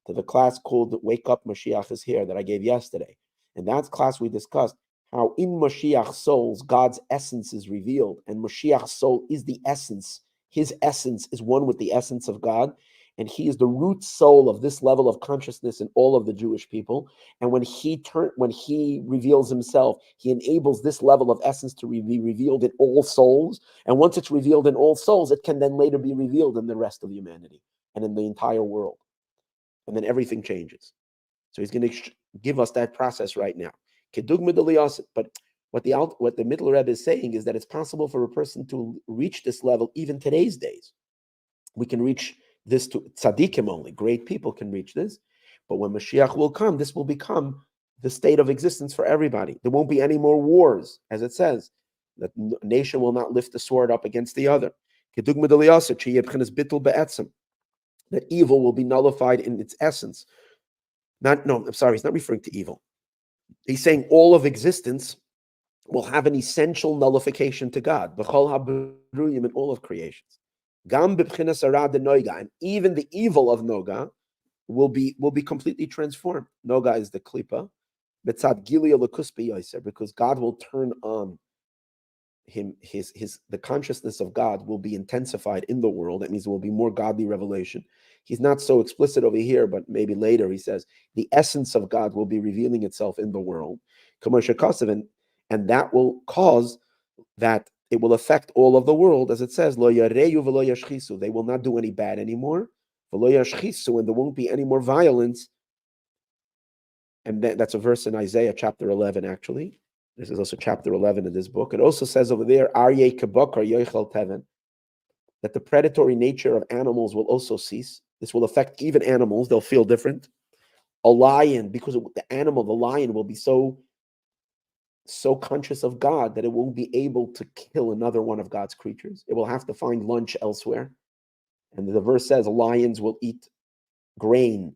to the class called Wake Up, Mashiach is Here that I gave yesterday. In that class, we discussed how in Mashiach's souls, God's essence is revealed, and Mashiach's soul is the essence. His essence is one with the essence of God, and he is the root soul of this level of consciousness in all of the Jewish people. And when he reveals himself, he enables this level of essence to be revealed in all souls. And once it's revealed in all souls, it can then later be revealed in the rest of humanity and in the entire world. and then everything changes. So he's going to give us that process right now. But what the middle Rebbe is saying is that it's possible for a person to reach this level even today's days. We can reach this to tzaddikim only. Great people can reach this. But when Mashiach will come, this will become the state of existence for everybody. There won't be any more wars, as it says. That nation will not lift the sword up against the other. That evil will be nullified in its essence. He's not referring to evil. He's saying all of existence will have an essential nullification to God. In all of creations. And even the evil of Noga will be completely transformed. Noga is the klipa. Because God will turn on him, the consciousness of God will be intensified in the world. That means there will be more godly revelation. He's not so explicit over here, but maybe later he says the essence of God will be revealing itself in the world. And that will cause that it will affect all of the world, as it says, Lo yareyu v'lo yashchisu. They will not do any bad anymore. V'lo yashchisu, and there won't be any more violence. And that's a verse in Isaiah chapter 11, actually. This is also chapter 11 in this book. It also says over there, Aryeh kebakar yoichel teven, that the predatory nature of animals will also cease. This will affect even animals. They'll feel different. A lion, because the lion will be so conscious of God that it won't be able to kill another one of God's creatures. It will have to find lunch elsewhere. And the verse says lions will eat grain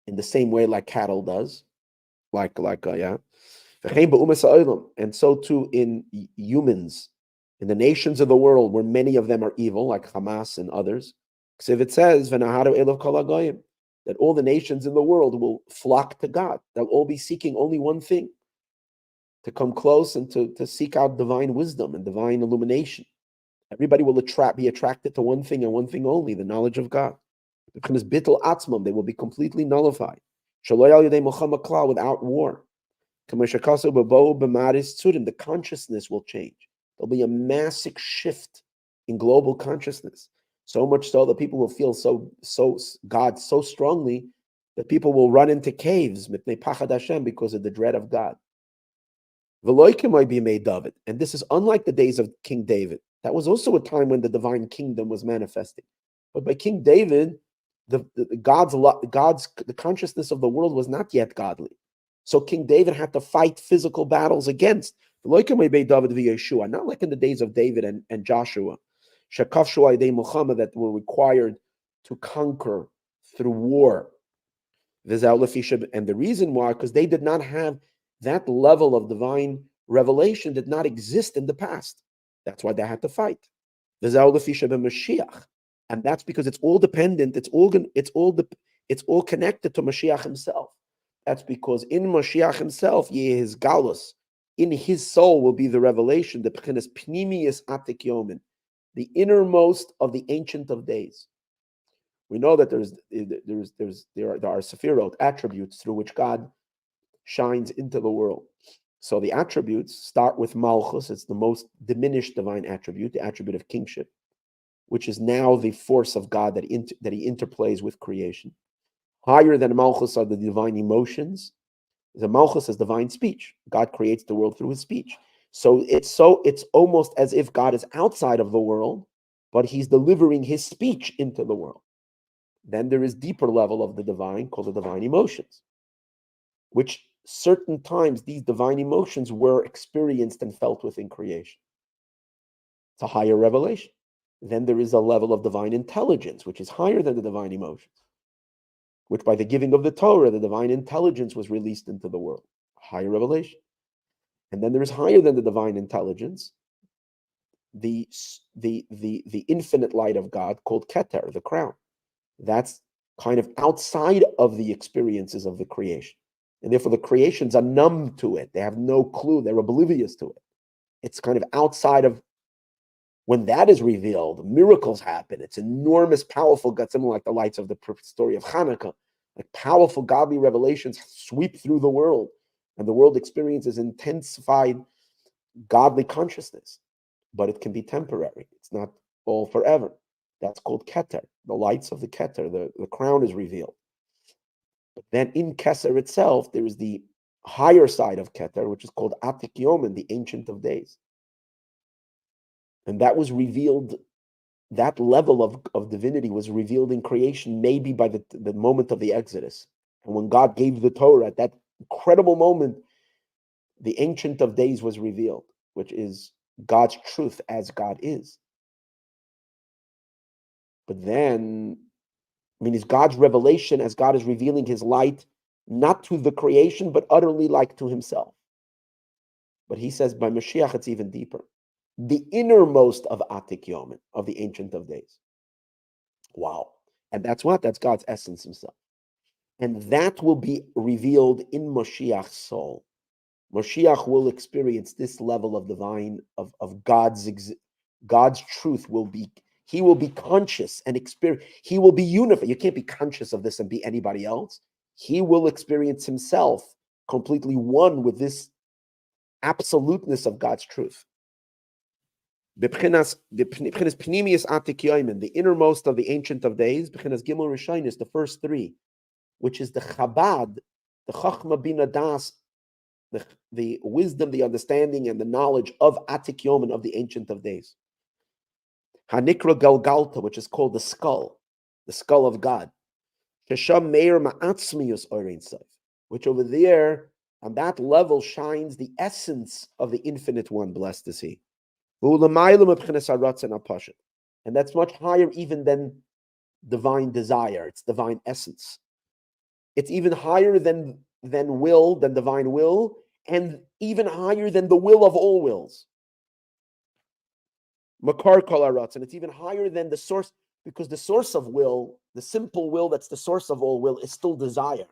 in the same way like cattle does. And so too in humans, in the nations of the world where many of them are evil, like Hamas and others. So if it says that all the nations in the world will flock to God, they'll all be seeking only one thing, to come close and to seek out divine wisdom and divine illumination. Everybody will be attracted to one thing and one thing only, the knowledge of God. They will be completely nullified. Without war. The consciousness will change. There'll be a massive shift in global consciousness. So much so that people will feel so God so strongly that people will run into caves because of the dread of God. Might be made David, and this is unlike the days of King David. That was also a time when the divine kingdom was manifesting. But by King David, the consciousness of the world was not yet godly. So King David had to fight physical battles against. Not like in the days of David and Joshua, that were required to conquer through war. And the reason why, because they did not have that level of divine revelation, did not exist in the past. That's why they had to fight. And that's because it's all dependent. It's all connected to Mashiach himself. That's because in Mashiach himself, his galus, in his soul will be the revelation, the p'chinas pnimius atik yomin, the innermost of the Ancient of Days. We know that there are sephirot, attributes through which God shines into the world. So the attributes start with Malchus. It's the most diminished divine attribute, the attribute of kingship, which is now the force of God that he interplays with creation. Higher than Malchus are the divine emotions. The Malchus is divine speech. God creates the world through his speech. So it's almost as if God is outside of the world, but he's delivering his speech into the world. Then there is deeper level of the divine called the divine emotions, which certain times these divine emotions were experienced and felt within creation. It's a higher revelation. Then there is a level of divine intelligence, which is higher than the divine emotions, which by the giving of the Torah, the divine intelligence was released into the world. Higher revelation. And then there is higher than the divine intelligence, the infinite light of God called Keter, the crown. That's kind of outside of the experiences of the creation. And therefore the creations are numb to it. They have no clue. They're oblivious to it. It's kind of outside of, when that is revealed, miracles happen. It's enormous, powerful, similar like the lights of the story of Hanukkah. Like powerful godly revelations sweep through the world, and the world experiences intensified godly consciousness. But it can be temporary. It's not all forever. That's called Keter, the lights of the Keter. The crown is revealed. But then in Keter itself, there is the higher side of Keter, which is called Atik Yomen, the Ancient of Days. And that was revealed, that level of divinity was revealed in creation, maybe by the moment of the Exodus. And when God gave the Torah, at that incredible moment, the Ancient of Days was revealed, which is God's truth as God is. But then, it's God's revelation as God is revealing his light, not to the creation, but utterly like to himself. But he says by Mashiach, it's even deeper. The innermost of Atik Yomen, of the Ancient of Days. Wow. And that's what? That's God's essence himself. And that will be revealed in Mashiach's soul. Mashiach will experience this level of divine, of God's truth he will be conscious and experience, he will be unified. You can't be conscious of this and be anybody else. He will experience himself completely one with this absoluteness of God's truth. The innermost of the Ancient of Days, the first three, which is the Chabad, the Chachma Bina Das, the wisdom, the understanding, and the knowledge of Atik Yomen, of the Ancient of Days. Hanikra Galgalta, which is called the skull of God. Shesham Meir Ma'atzmius Orein Sof, which over there, on that level, shines the essence of the Infinite One, blessed is He. And that's much higher even than divine desire. It's divine essence. It's even higher than will, than divine will, and even higher than the will of all wills. Makar kol haratz, and it's even higher than the source, because the source of will, the simple will that's the source of all will, is still desire.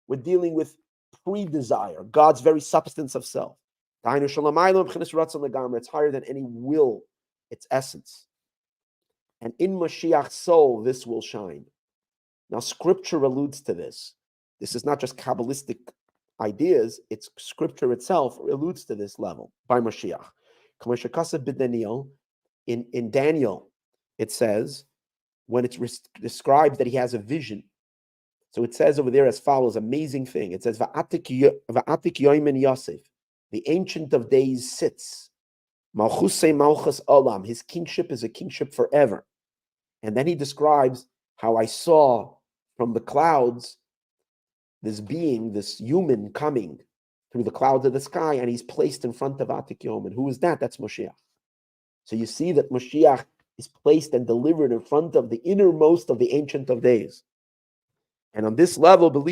We're dealing with pre-desire, God's very substance of self. It's higher than any will, its essence. And in Mashiach's soul, this will shine. Now, Scripture alludes to this. This is not just Kabbalistic ideas, it's Scripture itself alludes to this level by Mashiach. In Daniel, it says, when it's described that he has a vision, so it says over there as follows, amazing thing. It says, Va'atik yoimen Yosef, the Ancient of Days sits. Malchusei malchus olam, his kingship is a kingship forever. And then he describes how I saw from the clouds this being, this human coming through the clouds of the sky, and he's placed in front of Atik Yomen. Who is that? That's Mashiach. So you see that Mashiach is placed and delivered in front of the innermost of the Ancient of Days. And on this level, over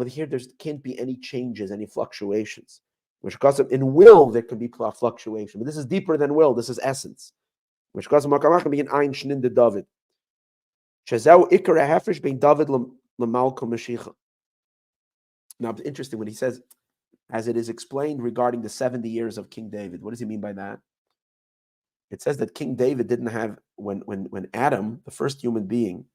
here, there can't be any changes, any fluctuations. Which cause in will, there can be fluctuation. But this is deeper than will. This is essence. Which cause can be an ein shnin de David. Shezau ikar hafresh bein David l'malko Mashiach. Now, it's interesting when he says, as it is explained regarding the 70 years of King David. What does he mean by that? It says that King David didn't have, when Adam, the first human being,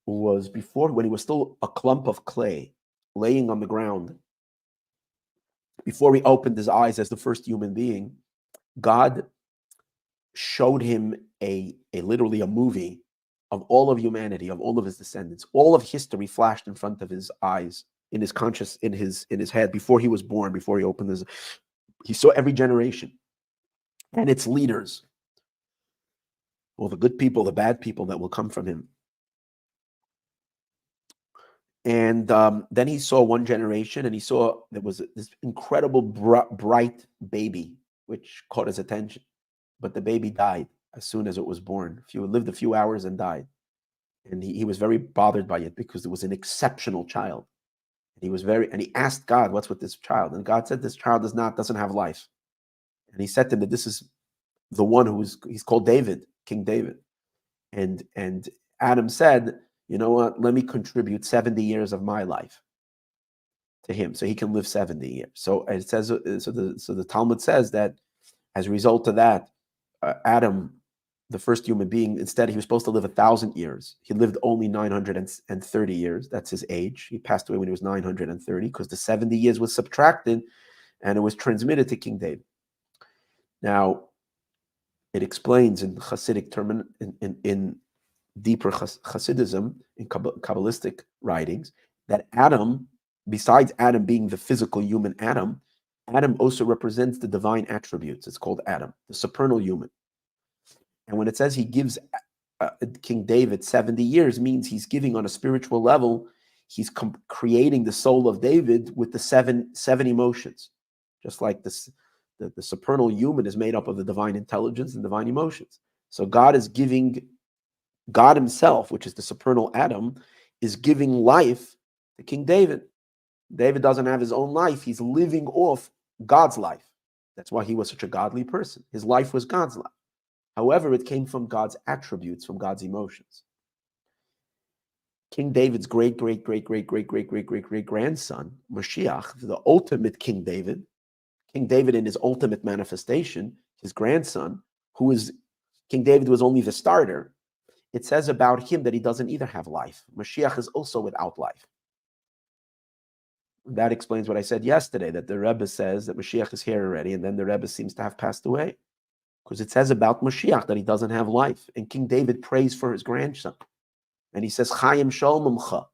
was before, when he was still a clump of clay laying on the ground, before he opened his eyes as the first human being, God showed him literally a movie of all of humanity, of all of his descendants. All of history flashed in front of his eyes, in his conscious, in his head, before he was born, before he opened his, he saw every generation and its leaders, all the good people, the bad people that will come from him. And then he saw one generation, and he saw there was this incredible bright baby, which caught his attention. But the baby died as soon as it was born. Lived a few hours and died. And he was very bothered by it because it was an exceptional child. And he asked God, what's with this child? And God said, this child doesn't have life. And he said to him that this is the one he's called David, King David. And Adam said, you know what, let me contribute 70 years of my life to him so he can live 70 years. So it says, so the Talmud says that as a result of that, Adam, the first human being, instead he was supposed to live 1,000 years. He lived only 930 years. That's his age. He passed away when he was 930 because the 70 years was subtracted and it was transmitted to King David. Now, it explains in Hasidic in deeper Hasidism, in Kabbalistic writings, that Adam, besides Adam being the physical human Adam, Adam also represents the divine attributes. It's called Adam, the supernal human. And when it says he gives King David 70 years, means he's giving on a spiritual level, he's creating the soul of David with the seven emotions. Just like this, the supernal human is made up of the divine intelligence and divine emotions. So God is giving, God himself, which is the supernal Adam, is giving life to King David. David doesn't have his own life. He's living off God's life. That's why he was such a godly person. His life was God's life. However, it came from God's attributes, from God's emotions. King David's great grandson, Mashiach, the ultimate King David in his ultimate manifestation, his grandson, who is, King David was only the starter. It says about him that he doesn't either have life. Mashiach is also without life. That explains what I said yesterday, that the Rebbe says that Mashiach is here already, and then the Rebbe seems to have passed away. Because it says about Mashiach that he doesn't have life. And King David prays for his grandson. And he says, Chaim Shalomcha,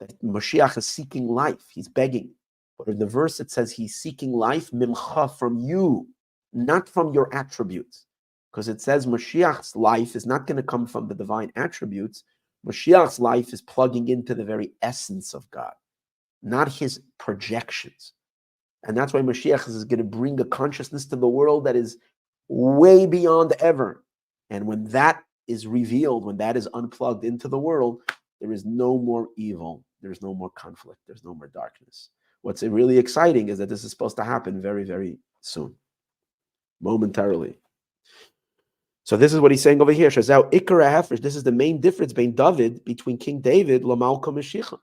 that Mashiach is seeking life. He's begging. But in the verse it says he's seeking life, mimcha, from you, not from your attributes. Because it says Mashiach's life is not going to come from the divine attributes. Mashiach's life is plugging into the very essence of God, not his projections. And that's why Mashiach is going to bring a consciousness to the world that is way beyond ever. And when that is revealed, when that is unplugged into the world, there is no more evil, there's no more conflict, there's no more darkness. What's really exciting is that this is supposed to happen very, very soon, momentarily. So this is what he's saying over here. This is the main difference between King David, Lamalka Mashiach,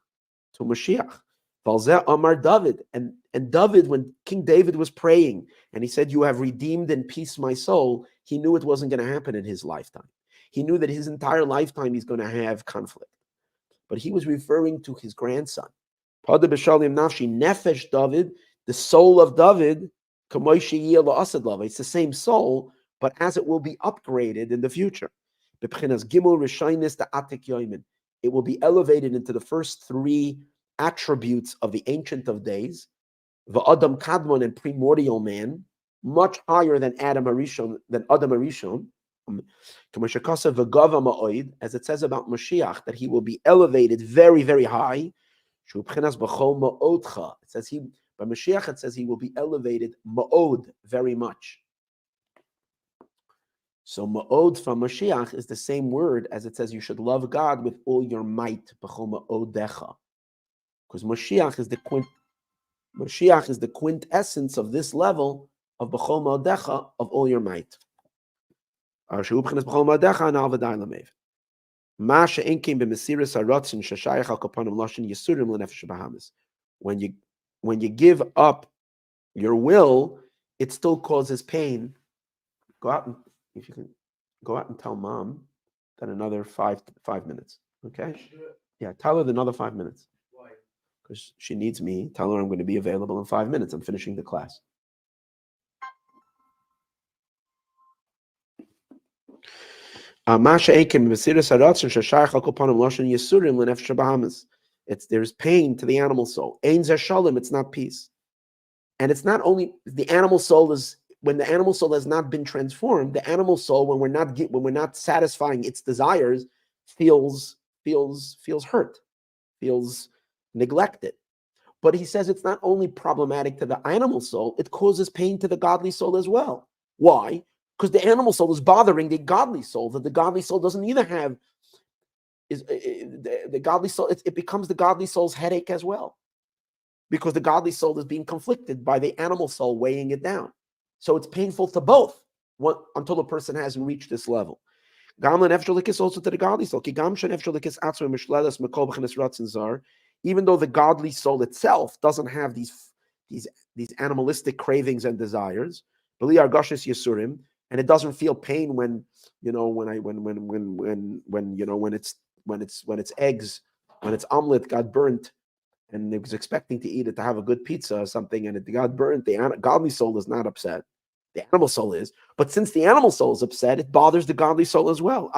to Mashiach. Amar David, and David, when King David was praying and he said, "You have redeemed in peace my soul," he knew it wasn't going to happen in his lifetime. He knew that his entire lifetime he's going to have conflict. But he was referring to his grandson. Padah Beshalom nafshi nefesh David, the soul of David, it's the same soul, but as it will be upgraded in the future. It will be elevated into the first three attributes of the Ancient of Days, the Adam Kadmon and primordial man, much higher than Adam Harishon, as it says about Mashiach, that he will be elevated very, very high. It says he, by Mashiach, it says he will be elevated ma'od, very much. So ma'od from Mashiach is the same word as it says you should love God with all your might, b'chol ma'odecha. Because Mashiach is the quintessence of this level of b'chol ma'odecha, of all your might. When you give up your will, it still causes pain. Go out and, if you can, go out and tell mom that another five minutes. Okay? Yeah, tell her another 5 minutes. Why? Because she needs me. Tell her I'm going to be available in 5 minutes. I'm finishing the class. It's there's pain to the animal soul. It's not peace. And it's not only the animal soul is, when the animal soul has not been transformed, the animal soul, when we're not satisfying its desires, feels hurt, feels neglected. But he says it's not only problematic to the animal soul, it causes pain to the godly soul as well. Why? Because the animal soul is bothering the godly soul, that the godly soul doesn't either have, the godly soul, it becomes the godly soul's headache as well. Because the godly soul is being conflicted by the animal soul weighing it down. So it's painful to both until a person hasn't reached this level. Also to the godly soul. Even though the godly soul itself doesn't have these animalistic cravings and desires, and it doesn't feel pain when its eggs, when its omelet got burnt, and it was expecting to eat it to have a good pizza or something, and it got burnt. The godly soul is not upset. The animal soul is. But since the animal soul is upset, it bothers the godly soul as well.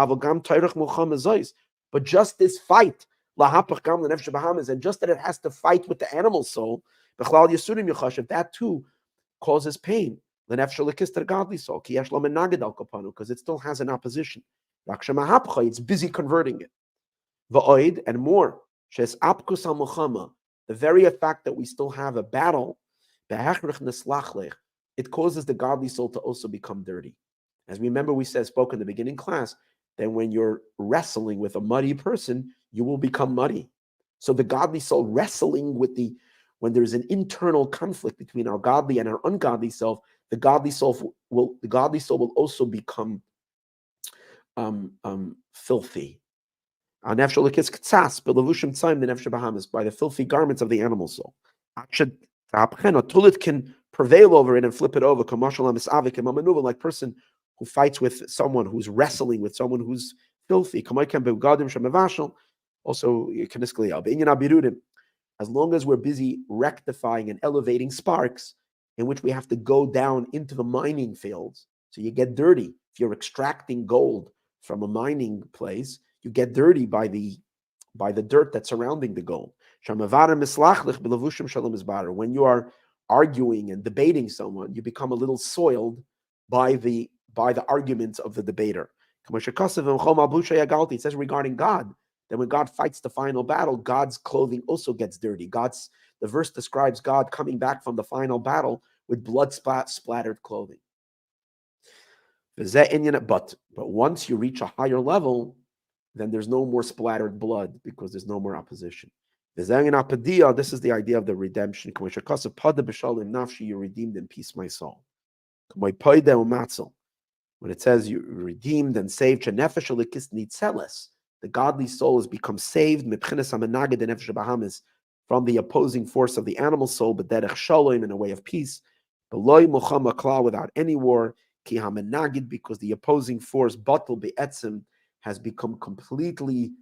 But just this fight And just that it has to fight with the animal soul, that too causes pain. The godly soul, because it still has an opposition. It's busy converting it. And more. The very fact that we still have a battle, it causes the godly soul to also become dirty. As we remember, we spoke in the beginning class, that when you're wrestling with a muddy person, you will become muddy. So the godly soul wrestling with when there's an internal conflict between our godly and our ungodly self, the godly soul will also become filthy. By the filthy garments of the animal soul. It can prevail over it and flip it over, like person who fights with someone who's wrestling with someone who's filthy. Also, as long as we're busy rectifying and elevating sparks, in which we have to go down into the mining fields. So you get dirty. If you're extracting gold from a mining place, you get dirty by the dirt that's surrounding the gold. When you are arguing and debating someone, you become a little soiled by the arguments of the debater. It says regarding God, that when God fights the final battle, God's clothing also gets dirty. The verse describes God coming back from the final battle with blood splattered clothing. But once you reach a higher level, then there's no more splattered blood because there's no more opposition. This is the idea of the redemption. Padah Beshalom, you redeemed in peace, my soul. When it says you redeemed and saved, the godly soul has become saved from the opposing force of the animal soul, but in a way of peace, without any war, because the opposing force has become completely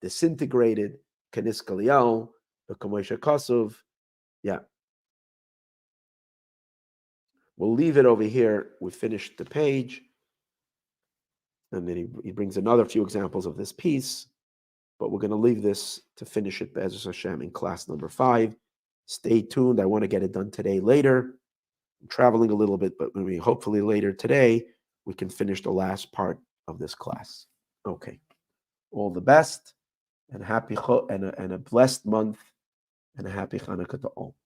disintegrated. Yeah. We'll leave it over here. We finished the page. And then he brings another few examples of this piece. But we're going to leave this to finish it, Be'ezus Hashem, in class number 5. Stay tuned. I want to get it done today, later. I'm traveling a little bit, but hopefully later today, we can finish the last part of this class. Okay. All the best, and happy and a blessed month, and a happy Hanukkah to all.